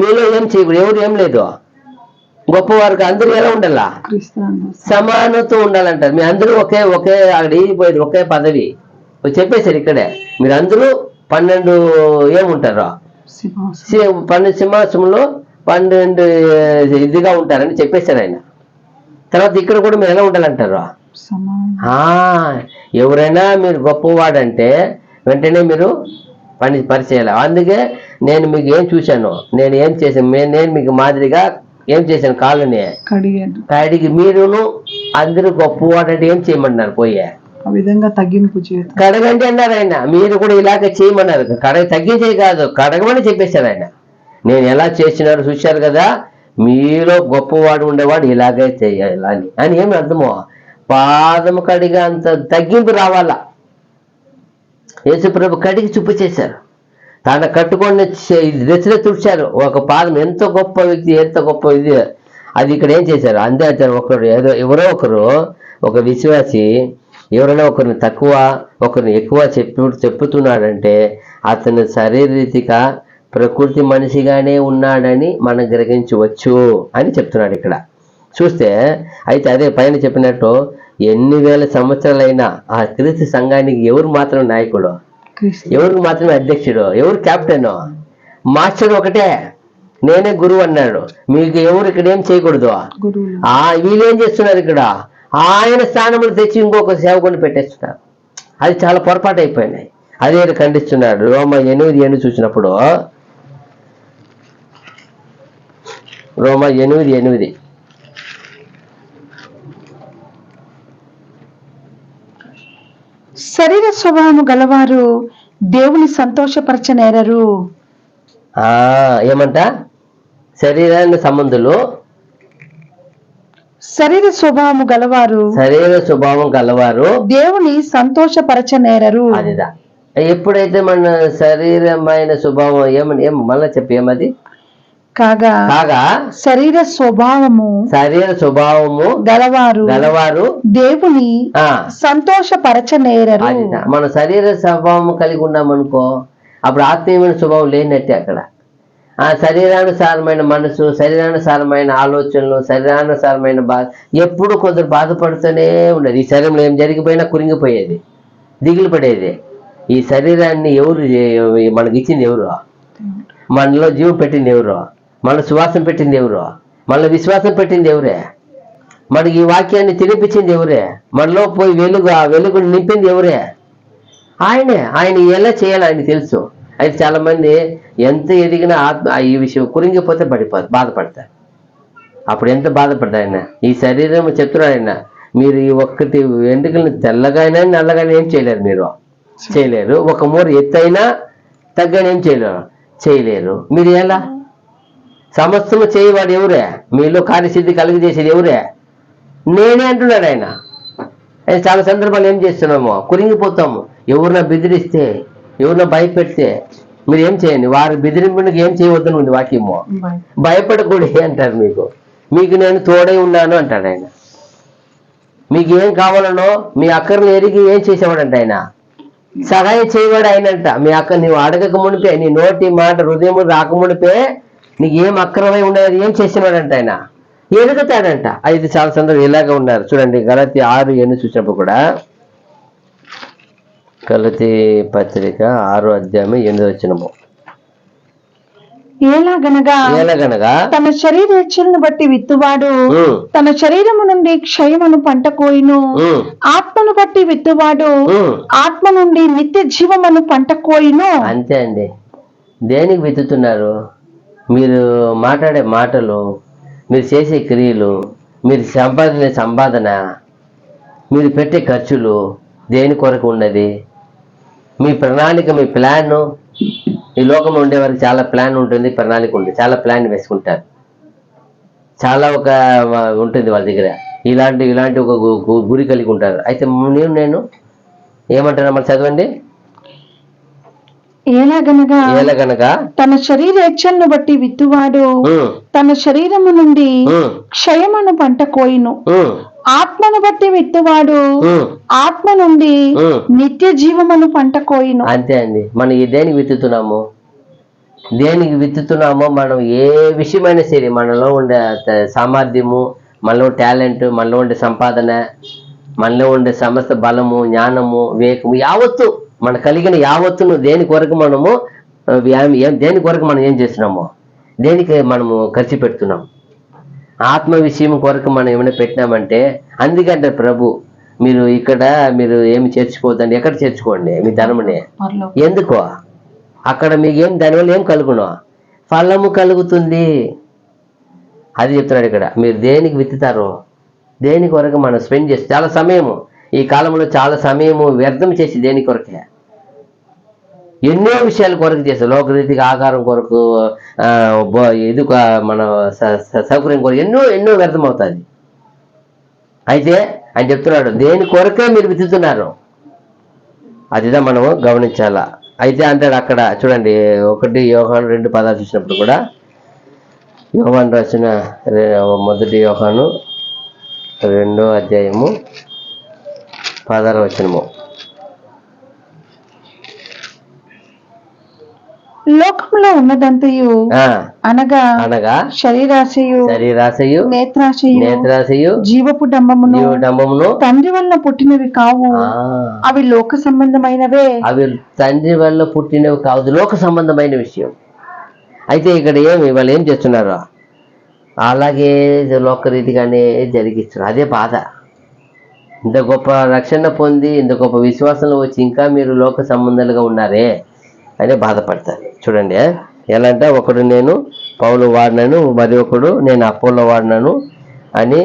[SPEAKER 1] మీలో ఏం చేయకూడదు, ఎవరు ఏం లేదు, గొప్పవారికి అందరూ ఎలా ఉండాలా, సమానతో ఉండాలంటారు. మీ అందరూ ఒకే అక్కడ పోయేది ఒకే పదవి చెప్పేశారు. ఇక్కడే మీరు అందరూ 12 ఏముంటారు, 12 సింహాసనంలో 12 ఇదిగా ఉంటారని చెప్పేశారు ఆయన. తర్వాత ఇక్కడ కూడా మీరు ఎలా ఉండాలంటారు, ఎవరైనా మీరు గొప్పవాడంటే వెంటనే మీరు పరిచేయాలి. అందుకే నేను మీకు ఏం చూశాను, నేను ఏం చేశాను, నేను మీకు మాదిరిగా ఏం చేశాను, కాళ్ళని కడిగి మీరును అందరూ గొప్పవాడంటే ఏం చేయమన్నారు, పోయే
[SPEAKER 2] ఆ విధంగా తగ్గింపు
[SPEAKER 1] కడగండి అన్నారు ఆయన. మీరు కూడా ఇలాగ చేయమన్నారు, తగ్గించే కాదు కడగమని చెప్పేశారు ఆయన. నేను ఎలా చేసినారు చూశారు కదా, మీలో గొప్పవాడు ఉండేవాడు ఇలాగే చేయాలి అని ఏమి అర్థమో, పాదము కడిగా అంత తగ్గింపు రావాలా. యేసుప్రభు కడిగి చూపు చేశారు, తన కట్టుకొని డ్రెస్సులో తుడిచారు. ఒక పాదం ఎంత గొప్ప వ్యక్తి, ఎంత గొప్ప ఇది, అది ఇక్కడ ఏం చేశారు అంతే. ఎవరో ఒకరు ఒక విశ్వాసి ఎవరైనా ఒకరిని తక్కువ ఒకరిని ఎక్కువ చెప్పుతున్నాడంటే అతను శరీరీతిగా ప్రకృతి మనిషిగానే ఉన్నాడని మనం గ్రహించవచ్చు అని చెప్తున్నాడు ఇక్కడ చూస్తే. అయితే అదే పైన చెప్పినట్టు ఎన్ని వేల సంవత్సరాలైనా ఆ క్రీస్తు సంఘానికి ఎవరు మాత్రం నాయకుడు, ఎవరికి మాత్రమే అధ్యక్షుడు, ఎవరు కెప్టెన్, మాస్టర్ ఒకటే, నేనే గురువు అన్నాడు. మీకు ఎవరు ఇక్కడ ఏం చేయకూడదు. వీళ్ళేం చేస్తున్నారు ఇక్కడ, ఆయన స్థానంలో తెచ్చి ఇంకొక సేవకుని పెట్టేస్తున్నారు. అది చాలా పొరపాటు అయిపోయినాయి. అదే ఖండిస్తున్నాడు. రోమా 8:8 చూసినప్పుడు, రోమా 8:8
[SPEAKER 2] శరీర స్వభావము గలవారు దేవుని సంతోషపరచనేరరు.
[SPEAKER 1] ఏమంట, శరీరాన్ని సంబంధులు శరీర స్వభావం గలవారు
[SPEAKER 2] దేవుని సంతోషపరచనేరరు.
[SPEAKER 1] అదిదా ఎప్పుడైతే మన శరీరమైన స్వభావం మళ్ళా చెప్పేమది కాగా శరీర స్వభావము గలవారు దేవుని
[SPEAKER 2] సంతోషపరచనేరరు.
[SPEAKER 1] మన శరీర స్వభావం కలిగి ఉన్నామనుకో అప్పుడు ఆత్మీయమైన స్వభావం లేనట్టే. అక్కడ ఆ శరీరానుసారమైన మనసు, శరీరానుసారమైన ఆలోచనలు, శరీరానుసారమైన ఎప్పుడు కొందరు బాధపడుతూనే ఉండదు. ఈ శరీరంలో ఏం జరిగిపోయినా కురింగిపోయేది, దిగులు పడేది. ఈ శరీరాన్ని ఎవరు మనకి ఇచ్చింది, ఎవరు మనలో జీవం పెట్టింది, ఎవరు మన సువాసం పెట్టింది, ఎవరు మనలో విశ్వాసం పెట్టింది, ఎవరే మనకి ఈ వాక్యాన్ని తినిపించింది, ఎవరే మనలో పోయి ఆ వెలుగుని నింపింది, ఎవరే ఆయనే. ఆయన ఎలా చేయాలి ఆయన తెలుసు. అయితే చాలా మంది ఎంత ఎదిగినా ఈ విషయం కురింగిపోతే బాధపడతారు. అప్పుడు ఎంత బాధపడతారు ఆయన. ఈ శరీరం చెప్తున్నాడు ఆయన, మీరు ఈ ఒక్కటి వెంట్రుకలు తెల్లగానే నల్లగానే ఏం చేయలేరు, మీరు చేయలేరు. ఒక మూర ఎత్తైనా తగ్గని ఏం చేయలేరు. మీరు ఎలా సమస్తము చేయవాడు ఎవరే? మీలో కార్యసిద్ధి కలిగజేసేది ఎవరే? నేనే అంటున్నాడు ఆయన. చాలా సందర్భాలు ఏం చేస్తున్నాము, కురింగిపోతాము. ఎవరిన బెదిరిస్తే, ఎవరిన భయపెడితే మీరు ఏం చేయండి, వారి బెదిరింపునికి ఏం చేయవద్దని ఉంది వాక్యము. భయపడకూడదు అంటారు. మీకు నేను తోడై ఉన్నాను అంటాడు ఆయన. మీకు ఏం కావాలనో మీ అక్కర్ని ఎరిగి ఏం చేసేవాడంట ఆయన, సహాయం చేయవాడు ఆయనంట. మీ అక్క నువ్వు అడగక మునిపే, నీ నోటి మాట హృదయం రాకమునిపే నీకు ఏం అక్రమై ఉండేది ఏం చేసినాడంట ఆయన, ఎదుగుతాడంట. అయితే చాలా సందర్భం ఇలాగే ఉన్నారు చూడండి. గలతీ 6:8 చూసినప్పుడు కూడా, గలతీ పత్రిక 6:8
[SPEAKER 2] ఎలాగనగా తన శరీరేచ్ఛలను బట్టి విత్తువాడు తన శరీరము నుండి క్షయమును పంట కోయును, ఆత్మను బట్టి విత్తువాడు ఆత్మ నుండి నిత్య జీవమును పంట కోయును.
[SPEAKER 1] అంతే అండి. దేనికి విత్తుతున్నారు? మీరు మాట్లాడే మాటలు, మీరు చేసే క్రియలు, మీరు సంపాదన, మీరు పెట్టే ఖర్చులు దేని కొరకు ఉన్నది? మీ ప్రణాళిక, మీ ప్లాన్. ఈ లోకంలో ఉండే వారికి చాలా ప్లాన్ ఉంటుంది, ప్రణాళిక ఉంటుంది. చాలా ప్లాన్ వేసుకుంటారు, చాలా ఒక ఉంటుంది వాళ్ళ దగ్గర. ఇలాంటి ఒక గురి కలిగి ఉంటారు. అయితే నేను ఏమంటాను మరి చదవండి.
[SPEAKER 2] ఎలాగనగా తన శరీరేచ్ఛలను బట్టి విత్తువాడు తన శరీరము నుండి క్షయమును పంట కోయును, ఆత్మను బట్టి విత్తువాడు ఆత్మ నుండి నిత్య జీవమును పంట కోయును.
[SPEAKER 1] అంతే అండి. మనం దేనికి విత్తుతున్నామో మనం ఏ విషయమైనా సరే, మనలో ఉండే సామర్థ్యము, మనలో టాలెంట్, మనలో ఉండే సంపాదన, మనలో ఉండే సమస్త బలము, జ్ఞానము, వివేకము, యావత్తు మన కలిగిన యావత్తును దేని కొరకు మనము దేని కొరకు మనం ఏం చేస్తున్నామో, దేనికి మనము ఖర్చు పెడుతున్నాం. ఆత్మ విషయం కొరకు మనం ఏమైనా పెట్టినామంటే, అందుకంటే ప్రభు మీరు ఏమి చేర్చుకోవద్దండి. ఎక్కడ చేర్చుకోండి మీ ధనమునే? ఎందుకో అక్కడ మీకేం దానివల్ల ఏం కలుగునో ఫలము కలుగుతుంది. అది చెప్తున్నాడు ఇక్కడ. మీరు దేనికి విత్తుతారో, దేని కొరకు మనం స్పెండ్ చేసి చాలా సమయము, ఈ కాలంలో చాలా సమయము వ్యర్థం చేసి దేని కొరకే, ఎన్నో విషయాల కొరకు చేస్తాం. లోకరీతిగా ఆకారం కొరకు, మన సౌకర్యం కొరకు ఎన్నో వ్యర్థం అవుతుంది. అయితే ఆయన చెప్తున్నాడు దేని కొరకే మీరు విత్తుతున్నారు, అదిదా మనము గమనించాలా. అయితే అంటాడు అక్కడ చూడండి, 1 యోహాను 2:16 చూసినప్పుడు కూడా, యోహాను రాసిన 1 యోహాను 2:16
[SPEAKER 2] లోకంలో ఉన్నదంతయు అనగా శరీరాశయు, నేత్రాశయు, జీవపు డంబమును తండ్రి వల్ల పుట్టినవి కావు, అవి లోక సంబంధమైనవే.
[SPEAKER 1] అవి తండ్రి వల్ల పుట్టినవి కాదు, లోక సంబంధమైన విషయం. అయితే ఇక్కడ వాళ్ళు ఏం చేస్తున్నారు, అలాగే లోకరీతిగానే జరిగిస్తున్నారు. అదే బాధ. ఇంత గొప్ప రక్షణ పొంది, ఇంత గొప్ప విశ్వాసంలో వచ్చి ఇంకా మీరు లోక సంబంధాలుగా ఉన్నారే అనే బాధపడతారు. చూడండి ఎలా అంటే, ఒకడు నేను పౌలు వాడినాను, మరి ఒకడు నేను అపోలో వాడినాను అని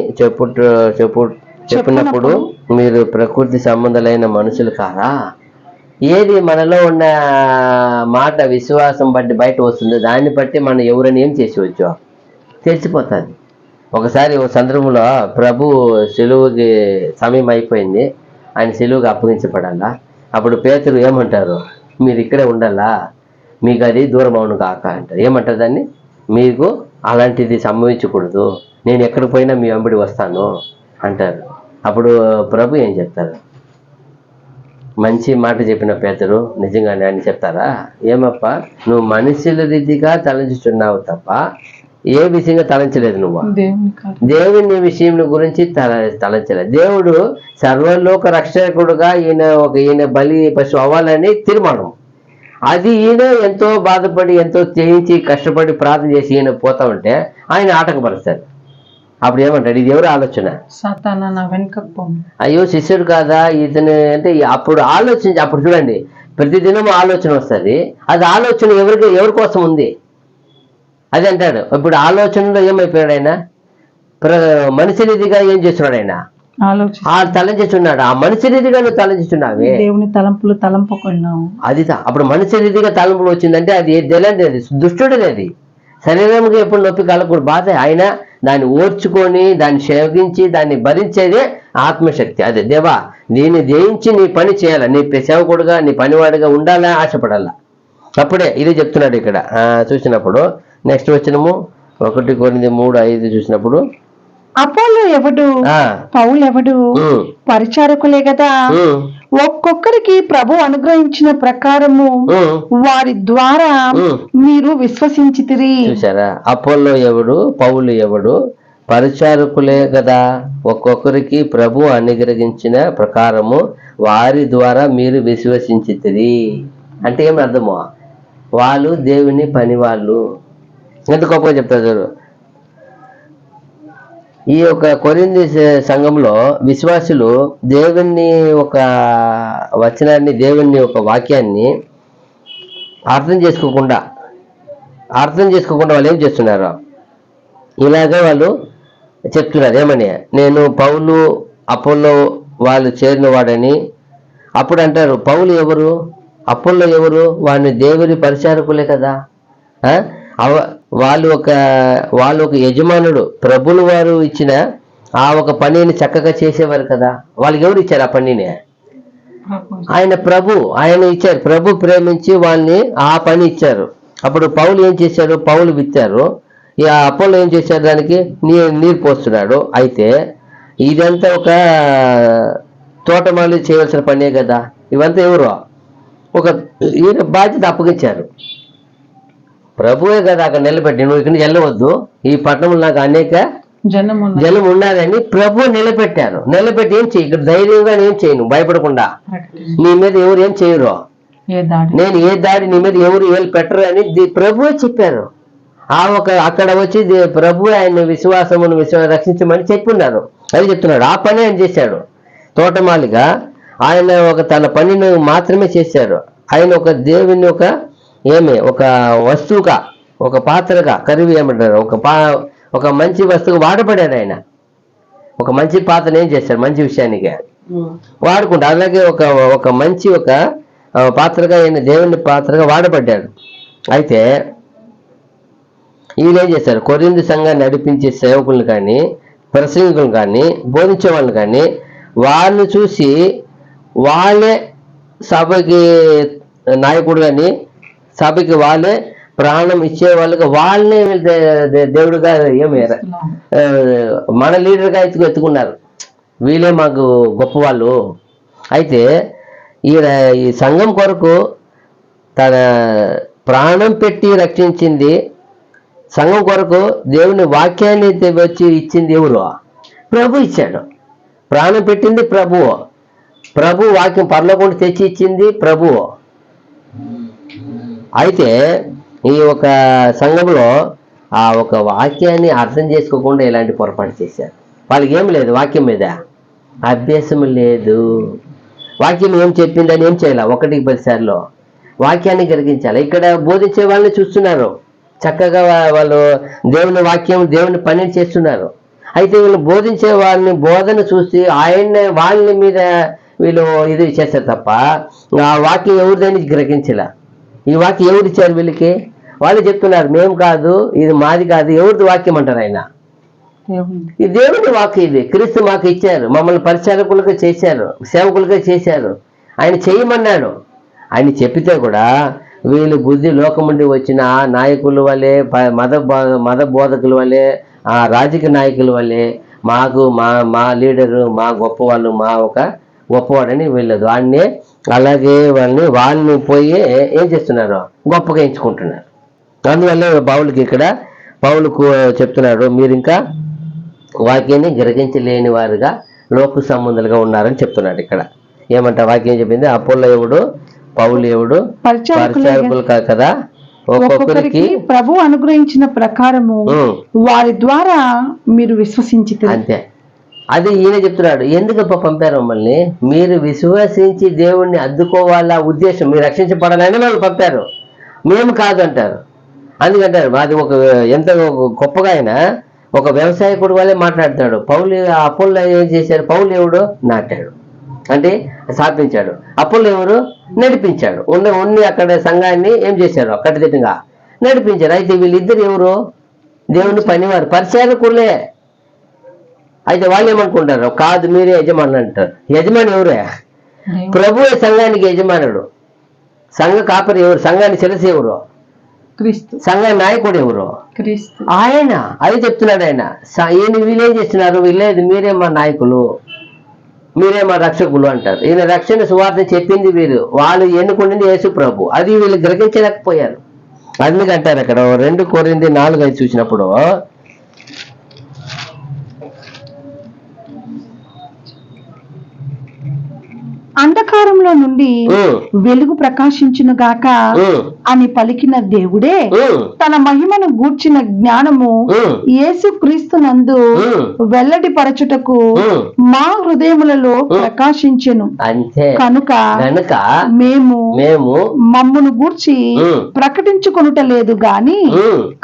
[SPEAKER 1] చెప్పినప్పుడు మీరు ప్రకృతి సంబంధాలైన మనుషులు కారా? ఏది మనలో ఉన్న మాట విశ్వాసం బట్టి బయట వస్తుందో దాన్ని బట్టి మనం ఎవరైనా ఏం చేసేవచ్చో తెలిసిపోతుంది. ఒకసారి ఒక సందర్భంలో ప్రభు సిలువుకి సమయం అయిపోయింది, ఆయన సిలువుకి అప్పగించబడాలా. అప్పుడు పేతురు ఏమంటారు, మీరు ఇక్కడే ఉండాలా, మీకు అది దూరం అవును కాక అంటారు. ఏమంటారు దాన్ని, మీకు అలాంటిది సంభవించకూడదు, నేను ఎక్కడికి పోయినా మీ వెంబడి వస్తాను అంటారు. అప్పుడు ప్రభు ఏం చెప్తారు, మంచి మాట చెప్పిన పేతురు నిజంగానే అని చెప్తారా? ఏమప్ప, నువ్వు మనుషుల రీతిగా తలంచుతున్నావు తప్ప ఏ విషయంగా తలంచలేదు. నువ్వు దేవుని విషయం గురించి తలంచలేదు. దేవుడు సర్వలోక రక్షకుడుగా ఈయన బలి పశు అవ్వాలని తీర్మానం. అది ఈయన ఎంతో బాధపడి, ఎంతో చేయించి, కష్టపడి ప్రార్థన చేసి ఈయన పోతా ఉంటే ఆయన ఆటంకపరుస్తాడు. అప్పుడు ఏమంటాడు, ఇది ఎవరు ఆలోచన? అయ్యో శిష్యుడు కాదా ఇతను అంటే అప్పుడు అప్పుడు చూడండి, ప్రతిదినం ఆలోచన వస్తుంది. అది ఆలోచన ఎవరి కోసం ఉంది అది అంటాడు. ఇప్పుడు ఆలోచనలో ఏమైపోయాడు ఆయన, మనిషినిదిగా ఏం చేస్తున్నాడు ఆయన, తలంచున్నాడు. ఆ మనిషి రీతిగా నువ్వు తలంచున్నావే,
[SPEAKER 2] దేవుని తలంపులు తలంపకున్నావు.
[SPEAKER 1] అది అప్పుడు మనిషి రీతిగా తలంపులు వచ్చిందంటే అది తెలియదు, దుష్టుడిది. అది శరీరంకి ఎప్పుడు నొప్పి కలగకూడదు, బాధ. ఆయన దాన్ని ఓర్చుకొని దాన్ని సేవించి దాన్ని భరించేదే ఆత్మశక్తి. అదే దేవా దీన్ని జయించి నీ పని చేయాలా, నీ సేవకుడుగా నీ పనివాడిగా ఉండాలా, ఆశపడాలా. అప్పుడే ఇది చెప్తున్నాడు ఇక్కడ చూసినప్పుడు. నెక్స్ట్ వచ్చినము 1 Corinthians 3:5 చూసినప్పుడు,
[SPEAKER 2] అపోల్లో ఎవడు, పౌలు ఎవడు, పరిచారకులే కదా, ఒక్కొక్కరికి ప్రభు అనుగ్రహించిన ప్రకారము వారి ద్వారా మీరు విశ్వసించితిరి.
[SPEAKER 1] చూసారా, అపోల్లో ఎవడు, పౌలు ఎవడు, పరిచారకులే కదా, ఒక్కొక్కరికి ప్రభు అనుగ్రహించిన ప్రకారము వారి ద్వారా మీరు విశ్వసించితిరి. అంటే ఏమి అర్థమో, వాళ్ళు దేవుని పని వాళ్ళు. ఎంత గొప్పగా చెప్తారు. ఈ యొక్క కొరింథీ సంఘంలో విశ్వాసులు దేవుని ఒక వచనాన్ని, దేవుని ఒక వాక్యాన్ని అర్థం చేసుకోకుండా వాళ్ళు ఏం చేస్తున్నారు, ఇలాగే వాళ్ళు చెప్తున్నారు. ఏమని, నేను పౌలు అపోల్లో వాళ్ళు చేరిన వాడని. అప్పుడు అంటారు, పౌలు ఎవరు, అపోల్లో ఎవరు, వాడిని దేవుని పరిచారకులే కదా. వాళ్ళు ఒక యజమానుడు, ప్రభులు వారు ఇచ్చిన ఆ ఒక పనిని చక్కగా చేసేవారు కదా. వాళ్ళకి ఎవరు ఇచ్చారు ఆ పనిని? ఆయన ప్రభు, ఆయన ఇచ్చారు. ప్రభు ప్రేమించి వాళ్ళని ఆ పని ఇచ్చారు. అప్పుడు పౌలు ఏం చేశారు, పౌలు విత్తారు. ఈ అపోలో ఏం చేశారు, దానికి నీరు పోస్తున్నాడు. అయితే ఇదంతా ఒక తోటమాలి చేయవలసిన పనే కదా. ఇవంతా ఎవరు ఈయన బాధ్యత అప్పగించారు. ప్రభువే కదా అక్కడ నిలబెట్టి, నువ్వు ఇక్కడ వెళ్ళవద్దు, ఈ పట్టణంలో నాకు అనేక జనం ఉన్నారని ప్రభు నిలబెట్టారు. నిలబెట్టి ఏం చెయ్యి, ఇక్కడ ధైర్యంగా ఏం చేయను, భయపడకుండా. నీ మీద ఎవరు ఏం చేయరు, నేను ఏ దాడి నీ మీద ఎవరు ఏళ్ళు పెట్టరు అని ప్రభువే చెప్పారు. అక్కడ వచ్చి ప్రభు ఆయన విశ్వాసమును రక్షించమని చెప్పున్నారు. అది చెప్తున్నాడు. ఆ పని ఆయన చేశాడు. తోటమాలిగా ఆయన తన పనిని మాత్రమే చేశాడు. ఆయన ఒక దేవుని ఒక వస్తువుగా, ఒక పాత్రగా, కరివి ఏమంటారు, ఒక మంచి వస్తువు వాడబడాడు. ఆయన ఒక మంచి పాత్రను ఏం చేశాడు, మంచి విషయానికి వాడుకుంటా. అలాగే ఒక మంచి పాత్రగా, ఆయన దేవుని పాత్రగా వాడబడ్డాడు. అయితే వీళ్ళేం చేశారు, కొరింథీ సంఘాన్ని నడిపించే సేవకులను కానీ, ప్రసంగికులను కానీ, బోధించే వాళ్ళని కానీ, వాళ్ళని చూసి వాళ్ళే సభకి నాయకుడు కానీ, సభకి వాళ్ళే ప్రాణం ఇచ్చే వాళ్ళకి వాళ్ళనే దేవుడుగా మన లీడర్గా ఎత్తుకున్నారు. వీళ్ళే మాకు గొప్ప వాళ్ళు. అయితే ఈ సంఘం కొరకు తన ప్రాణం పెట్టి రక్షించింది, సంఘం కొరకు దేవుని వాక్యాన్ని వచ్చి ఇచ్చింది ఎవరు? ప్రభు ఇచ్చాడు. ప్రాణం పెట్టింది ప్రభువు. ప్రభు వాక్యం పరలోకంలో తెచ్చి ఇచ్చింది ప్రభువు. అయితే ఈ ఒక సంఘంలో ఆ ఒక వాక్యాన్ని అర్థం చేసుకోకుండా ఇలాంటి పొరపాటు చేశారు. వాళ్ళకి ఏం లేదు, వాక్యం మీద అభ్యాసం లేదు. వాక్యం ఏం చెప్పిందని ఏం చేయాలి, 1-10 సార్లు వాక్యాన్ని గ్రహించాలి. ఇక్కడ బోధించే వాళ్ళని చూస్తున్నారు, చక్కగా వాళ్ళు దేవుని వాక్యం, దేవుని పని చేస్తున్నారు. అయితే వీళ్ళు బోధించే వాళ్ళని బోధన చూసి వాళ్ళ మీద వీళ్ళు ఇది చేస్తారు తప్ప ఆ వాక్యం ఎవరిదని గ్రహించలే. ఈ వాక్యం ఎవరు ఇచ్చారు వీళ్ళకి? వాళ్ళు చెప్తున్నారు, మేము కాదు, ఇది మాది కాదు. ఎవరిది వాక్యం అంటారు? ఆయన ఈ దేవుని వాక్యం, ఇది క్రీస్తు మాకు ఇచ్చారు. మమ్మల్ని పరిచారకులుగా చేశారు, సేవకులుగా చేశారు. ఆయన చేయమన్నాడు. ఆయన చెప్పితే కూడా వీళ్ళు బుద్ధి లోకముండి వచ్చిన నాయకుల వల్లే, మత బోధకుల వల్లే, ఆ రాజకీయ నాయకుల వల్లే మాకు మా లీడరు, మా గొప్పవాళ్ళు, మా గొప్పవాడని వీళ్ళదు వాడిని, అలాగే వాళ్ళని పోయి ఏం చేస్తున్నారు, గొప్పగా ఎంచుకుంటున్నారు. అందువల్ల పౌలుకు చెప్తున్నాడు, మీరు ఇంకా వాక్యాన్ని గ్రహించలేని వారుగా లోక సంబంధులుగా ఉన్నారని చెప్తున్నాడు. ఇక్కడ ఏమంట వాక్యం చెప్పింది, అపోల్లో ఎవడు, పౌలు ఎవడు, పరిచారకులు కదా, ఒక్కొక్కరికి
[SPEAKER 2] ప్రభు అనుగ్రహించిన ప్రకారము వారి ద్వారా మీరు విశ్వసించి.
[SPEAKER 1] అంతే. అది ఈయన చెప్తున్నాడు, ఎందుకప్ప పంపారు మమ్మల్ని? మీరు విశ్వసించి దేవుణ్ణి అద్దుకోవాలా ఉద్దేశం, మీరు రక్షించబడాలని వాళ్ళు పంపారు, మేము కాదు అంటారు. అందుకంటారు అది ఎంత గొప్పగా అయినా ఒక వ్యవసాయకుడు వల్లే మాట్లాడతాడు. పౌలు అపోల్లో ఏం చేశాడు? పౌలు ఎవడు? నాటాడు అంటే స్థాపించాడు. అపోల్లో ఎవరు? నడిపించాడు. ఉన్ని అక్కడ సంఘాన్ని ఏం చేశారు? కట్టుదిట్టంగా నడిపించారు. అయితే వీళ్ళిద్దరు ఎవరు? దేవుని పనివారు, పరిచారకులే. అయితే వాళ్ళు ఏమనుకుంటారు? కాదు మీరే యజమాని అంటారు. యజమాని ఎవరే? ప్రభువే సంఘానికి యజమానుడు. సంఘ కాపరి ఎవరు? సంఘాన్ని శిరస్సు ఎవరు?
[SPEAKER 2] క్రీస్తు.
[SPEAKER 1] సంఘ నాయకుడు ఎవరు?
[SPEAKER 2] క్రీస్తు.
[SPEAKER 1] ఆయన. అది చెప్తున్నాడు ఆయన. ఈయన వీళ్ళేం చేస్తున్నారు? వీళ్ళేది మీరే మా నాయకులు, మీరే మా రక్షకులు అంటారు. ఈయన రక్షణ సువార్త చెప్పింది వీరు, వాళ్ళు ఎన్నుకుంటుంది యేసు ప్రభు. అది వీళ్ళు గ్రహించలేకపోయారు. అందుకంటారు అక్కడ 2 కొరింథీ 4:5 చూసినప్పుడు,
[SPEAKER 2] అంధకారంలో నుండి వెలుగు ప్రకాశించును గాక అని పలికిన దేవుడే తన మహిమను గూర్చిన జ్ఞానము యేసు క్రీస్తునందు వెల్లడిపరచుటకు మా హృదయములలో ప్రకాశించెను.
[SPEAKER 1] అంతే.
[SPEAKER 2] కనుక మేము మమ్మును గూర్చి ప్రకటించుకొనుట లేదు గాని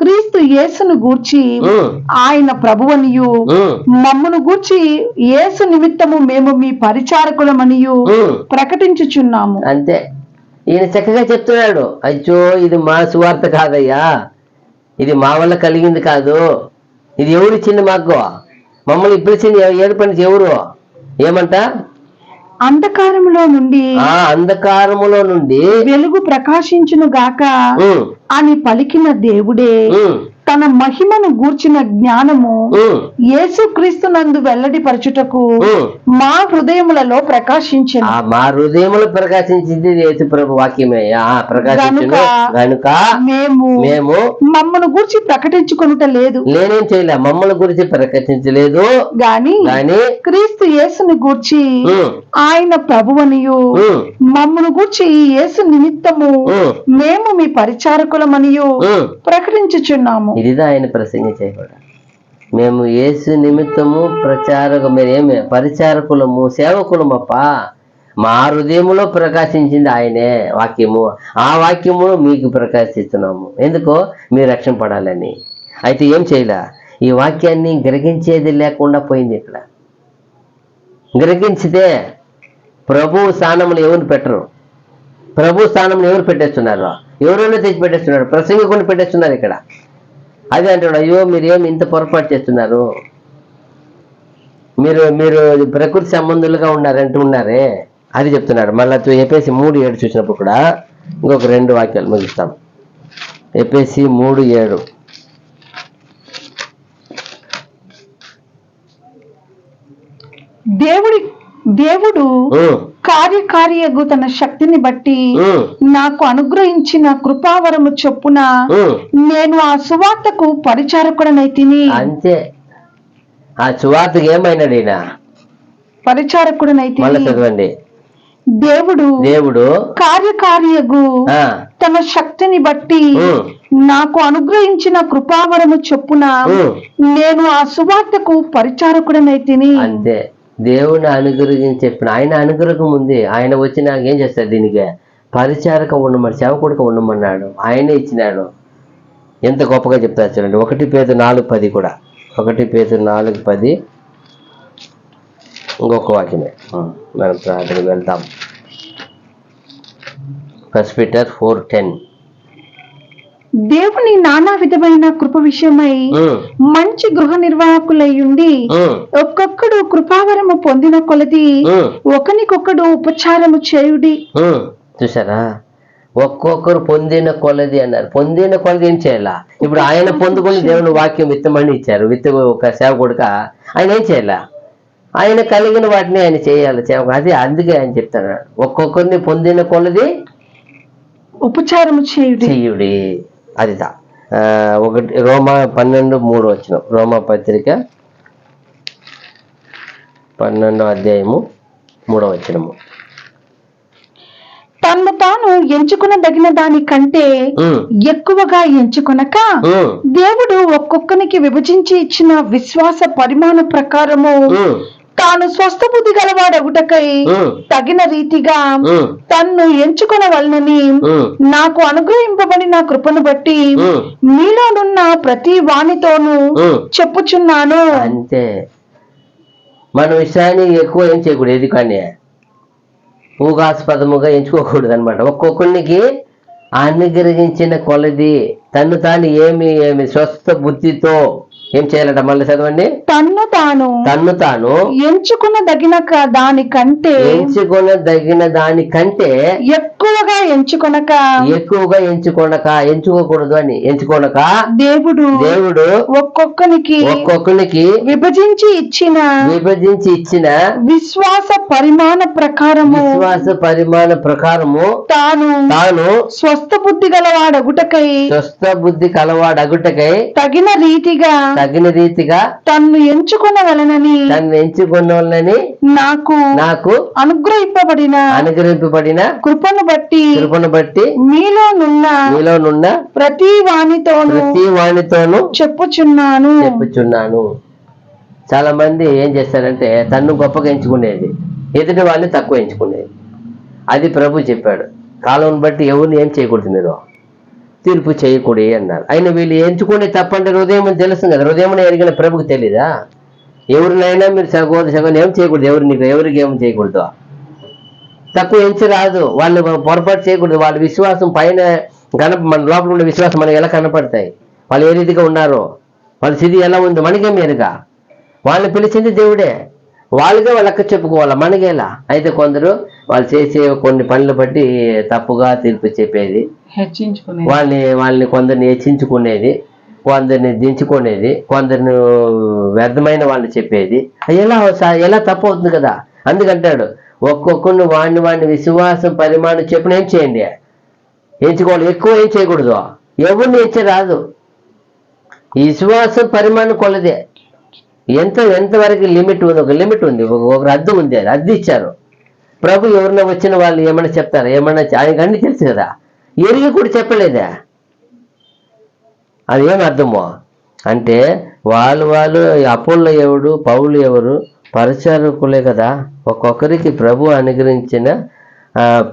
[SPEAKER 2] క్రీస్తు యేసును గూర్చి ఆయన ప్రభువనియు మమ్మును గూర్చి యేసు నిమిత్తము మేము మీ పరిచారకులమనియు ప్రకటించుచున్నాము.
[SPEAKER 1] అంతే. ఈయన చక్కగా చెప్తున్నాడు, అయ్యో ఇది మా సువార్త కాదయ్యా, ఇది మా వల్ల కలిగింది కాదు, ఇది ఎవరిచ్చింది మాకు, మమ్మల్ని పిలిచింది ఏర్పడింది ఎవరు? ఏమంట?
[SPEAKER 2] అంధకారములో నుండి వెలుగు ప్రకాశించును గాక అని పలికిన దేవుడే తన మహిమను గూర్చిన జ్ఞానము యేసు క్రీస్తునందు వెల్లడిపరచుటకు మా హృదయములలో ప్రకాశించెను.
[SPEAKER 1] మా హృదయములో ప్రకాశించింది యేసు ప్రభు వాక్యమే. కనుక మేము
[SPEAKER 2] మమ్మను గూర్చి ప్రకటించుకొనుట లేదు.
[SPEAKER 1] నేనేం చేయలే, మమ్మల్ని గురించి ప్రకటించలేదు
[SPEAKER 2] గాని క్రీస్తు యేసుని గూర్చి ఆయన ప్రభువనియు మమ్మను గూర్చి యేసు నిమిత్తము మేము మీ పరిచారకులమనియు ప్రకటించుచున్నాము.
[SPEAKER 1] ఇదిదా ఆయన ప్రసంగించేవాడు. మేము యేసు నిమిత్తము మేమేమి పరిచారకులము, సేవకులమప్ప. మా హృదయములో ప్రకాశించింది ఆయనే వాక్యము. ఆ వాక్యము మీకు ప్రకాశిస్తున్నాము. ఎందుకో మీరు రక్షణ పడాలని. అయితే ఏం చేయలే, ఈ వాక్యాన్ని గ్రహించేది లేకుండా పోయింది. ఇక్కడ గ్రహించితే ప్రభు స్థానంలో ఎవరిని పెట్టరు. ప్రభు స్థానంలో ఎవరు పెట్టేస్తున్నారు? ఎవరైనా తెచ్చి పెట్టేస్తున్నారు, ప్రసంగికుని పెట్టేస్తున్నారు ఇక్కడ. అదే అంటాడు, అయ్యో మీరేం ఇంత పొరపాటు చేస్తున్నారు, మీరు మీరు ప్రకృతి సంబంధులుగా ఉన్నారే. అది చెప్తున్నాడు. మళ్ళీ ఎఫెసీ 3:7 చూసినప్పుడు కూడా ఇంకొక 2 వాక్యాలు ముగిస్తాం. ఎఫెసీ 3:7.
[SPEAKER 2] దేవుడు కార్యకార్యగు తన శక్తిని బట్టి నాకు అనుగ్రహించిన కృపావరము చొప్పున నేను ఆ సువార్తకు పరిచారకుడనైతిని.
[SPEAKER 1] అంతే. ఆ సువార్తకు ఏమైనాడు ఈయన?
[SPEAKER 2] పరిచారకుడనైతిని.
[SPEAKER 1] మళ్ళీ చదవండి. దేవుడు
[SPEAKER 2] కార్యకార్యగు తన శక్తిని బట్టి నాకు అనుగ్రహించిన కృపావరము చొప్పున నేను ఆ సువార్తకు పరిచారకుడనైతిని.
[SPEAKER 1] అంతే. దేవుని అనుగ్రహం చెప్పిన ఆయన అనుగ్రహం ఉంది. ఆయన వచ్చి నాకు ఏం చేస్తాడు? దీనికి పరిచారక ఉండమని, సేవకుడిగా ఉండమన్నాడు. ఆయనే ఇచ్చినాడు. ఎంత గొప్పగా చెప్తారు చూడండి. 1 Peter 4:10 కూడా. 1 Peter 4:10 ఇంకొక వాక్యమే. మనం ప్రార్థనకి వెళ్తాం. 1 Peter 4:10.
[SPEAKER 2] దేవుని నానా విధమైన కృప విషయమై మంచి గృహ నిర్వాహకులై ఉండి ఒక్కొక్కడు కృపావరము పొందిన కొలది ఒకనికొకడు ఉపచారము చేయుడి.
[SPEAKER 1] చూసారా? ఒక్కొక్కరు పొందిన కొలది అన్నారు. పొందిన కొలది ఏం చేయాలా? ఇప్పుడు ఆయన పొందుకొని దేవుని వాక్యం విత్తమని ఇచ్చారు. ఒక సేవకుడుగా ఆయన ఏం చేయాలా? ఆయన కలిగిన వాటిని ఆయన చేయాలి. అది అందుకే ఆయన చెప్తున్నాడు, ఒక్కొక్కరిని పొందిన కొలది
[SPEAKER 2] ఉపచారము చేయుడి.
[SPEAKER 1] అదిదా. 1 రోమా 12:3 వచ్చిన రోమా పత్రిక 12:3
[SPEAKER 2] తన్ను తాను ఎంచుకునదగిన దానికంటే ఎక్కువగా ఎంచుకొనక దేవుడు ఒక్కొక్కనికి విభజించి ఇచ్చిన విశ్వాస పరిమాణ ప్రకారము తాను స్వస్థ బుద్ధి గలవాడగుటకై
[SPEAKER 1] ఉమ్,
[SPEAKER 2] తగిన రీతిగా
[SPEAKER 1] ఉమ్,
[SPEAKER 2] తన్ను ఎంచుకొనవలనని
[SPEAKER 1] ఉమ్,
[SPEAKER 2] నాకు అనుగ్రహింపబడిన కృపను బట్టి
[SPEAKER 1] ఉమ్,
[SPEAKER 2] మీలోనున్న ప్రతి వానితోనూ
[SPEAKER 1] ఉమ్.
[SPEAKER 2] చెప్పుచున్నాను.
[SPEAKER 1] అంతే. మన విషయాన్ని ఎక్కువ ఏం చేయకూడదు, ఏది కానీ ఊహాస్పదముగా ఎంచుకోకూడదు అనమాట. ఒక్కొక్కరికి అనుగ్రహించిన కొలది తను తాను ఏమి ఏమి స్వస్థ బుద్ధితో ఏం చేయాలట, మళ్ళీ చదవండి.
[SPEAKER 2] తన్ను
[SPEAKER 1] తాను
[SPEAKER 2] ఎంచుకునదగిన దానికంటే
[SPEAKER 1] ఎంచుకొనదగిన దానికంటే
[SPEAKER 2] ఎక్కువగా
[SPEAKER 1] ఎంచుకోకూడదు అని ఎంచుకొనక
[SPEAKER 2] దేవుడు ఒక్కొక్కనికి విభజించి ఇచ్చిన విశ్వాస పరిమాణ ప్రకారము తాను స్వస్థ బుద్ధి గలవాడగుటకై తగిన రీతిగా తన్ను ఎంచుకొనవలనని నాకు అనుగ్రహింపబడిన కృపను బట్టి మీలోనున్న ప్రతి వానితోను చెప్పుచున్నాను.
[SPEAKER 1] చాలా మంది ఏం చేస్తారంటే తన్ను గొప్పగా ఎంచుకునేది, ఎదుటి వాళ్ళని తక్కువ ఎంచుకునేది. అది ప్రభు చెప్పాడు, కాలం బట్టి ఎవరిని ఏం చేయకూడదు, మీరు తీర్పు చేయకూడదు అన్నారు. అయినా వీళ్ళు ఎంచుకునే తప్పంటే హృదయం తెలుసు కదా, హృదయం ఎరిగిన ప్రభుకు తెలీదా? ఎవరినైనా మీరు సగం ఏం చేయకూడదు, ఎవరికి ఏం చేయకూడదు, తక్కువ ఎంచి రాదు, వాళ్ళు పొరపాటు చేయకూడదు. వాళ్ళ విశ్వాసం పైన మన లోపల ఉండే విశ్వాసం మనకి ఎలా కనపడతాయి, వాళ్ళు ఏ రీతిగా ఉన్నారో, వాళ్ళ స్థితి ఎలా ఉందో మనకేం ఎరుగా. వాళ్ళని పిలిచింది దేవుడే, వాళ్ళుగా వాళ్ళక్క చెప్పుకోవాలా, మనకేలా. అయితే కొందరు వాళ్ళు చేసే కొన్ని పనులు బట్టి తప్పుగా తీర్పు చెప్పేది, వాళ్ళని కొందరిని హెచ్చించుకునేది, కొందరిని దించుకునేది, కొందరిని వ్యర్థమైన వాళ్ళు చెప్పేది, ఎలా తప్పు అవుతుంది కదా. అందుకంటాడు ఒక్కొక్కరిని వాడిని విశ్వాసం పరిమాణం చెప్పిన ఏం చేయండి, ఎంచుకోవాలి, ఎక్కువ ఏం చేయకూడదు, ఎవరిని ఎంచే రాదు. ఈ విశ్వాసం పరిమాణం కొలదే, ఎంతవరకు లిమిట్ ఉంది, ఒక లిమిట్ ఉంది, ఒక రద్దు ఉంది, అది అద్దె ఇచ్చారు. ప్రభు ఎవరిన వచ్చిన వాళ్ళు ఏమైనా చెప్తారా, ఏమన్నా ఆయనకు అన్ని తెలుసు కదా, ఎరిగి కూడా చెప్పలేదా? అది ఏం అర్థమో అంటే వాళ్ళు అపోల్లో ఎవడు, పౌలు ఎవరు, పరిచారకులే కదా. ఒక్కొక్కరికి ప్రభు అనుగ్రహించిన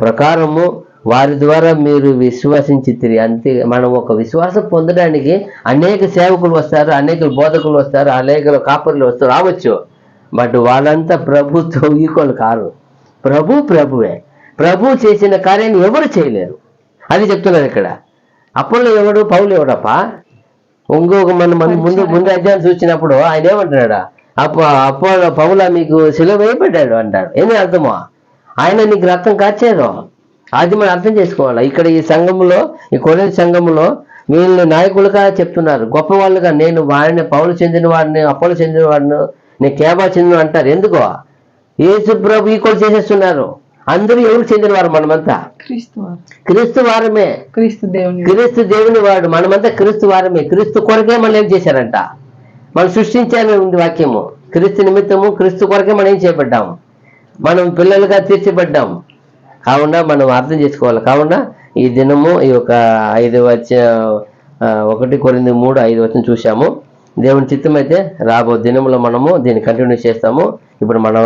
[SPEAKER 1] ప్రకారము వారి ద్వారా మీరు విశ్వసించితిరి, అంతే. మనం ఒక విశ్వాసం పొందడానికి అనేక సేవకులు వస్తారు, అనేక బోధకులు వస్తారు, అనేక కాపరులు వస్తారు, రావచ్చు. బట్ వాళ్ళంతా ప్రభుత్వ ఈక్వల్ కారు. ప్రభువే. ప్రభు చేసిన కార్యాన్ని ఎవరు చేయలేరు, అది చెప్తున్నారు ఇక్కడ. అపోల్లో ఎవడు, పౌలు ఎవడప్ప? ఇంకొక మనం ముందు అధ్యాయం చూసినప్పుడు ఆయన ఏమంటున్నాడు, పౌలా మీకు సిలువ వేయబడ్డాడు అంటాడు. ఏమీ అర్థమో, ఆయన నీకు రక్తం కాచారు, అది మనం అర్థం చేసుకోవాలి. ఇక్కడ ఈ సంఘంలో, ఈ కొరింథీ సంఘంలో వీళ్ళని నాయకులుగా చెప్తున్నారు, గొప్పవాళ్ళుగా. నేను వాడిని పౌలు చెందిన వాడిని, అపోలో చెందిన వాడిని, నేను కేబా చెందిన అంటారు. ఎందుకో యేసు ప్రభు ఈక్వల్ చేసేస్తున్నారు. అందరూ ఎవరు చెందినవారు? మనమంతా క్రీస్తు వారమే, క్రీస్తు దేవుని వాడు, మనమంతా క్రీస్తు వారమే. క్రీస్తు కొరకే మనం ఏం చేశారంట, మనం సృష్టించాలని ఉంది వాక్యము. క్రీస్తు నిమిత్తము, క్రీస్తు కొరకే మనం ఏం చేయబడ్డాము, మనం పిల్లలుగా తీర్చబడ్డాము. కావున మనం అర్థం చేసుకోవాలి. కావున ఈ దినము ఈ యొక్క 1 కొరింథీ 3:5 చూసాము. దేవుని చిత్తమైతే రాబో దినంలో మనము దీన్ని కంటిన్యూ చేస్తాము. ఇప్పుడు మన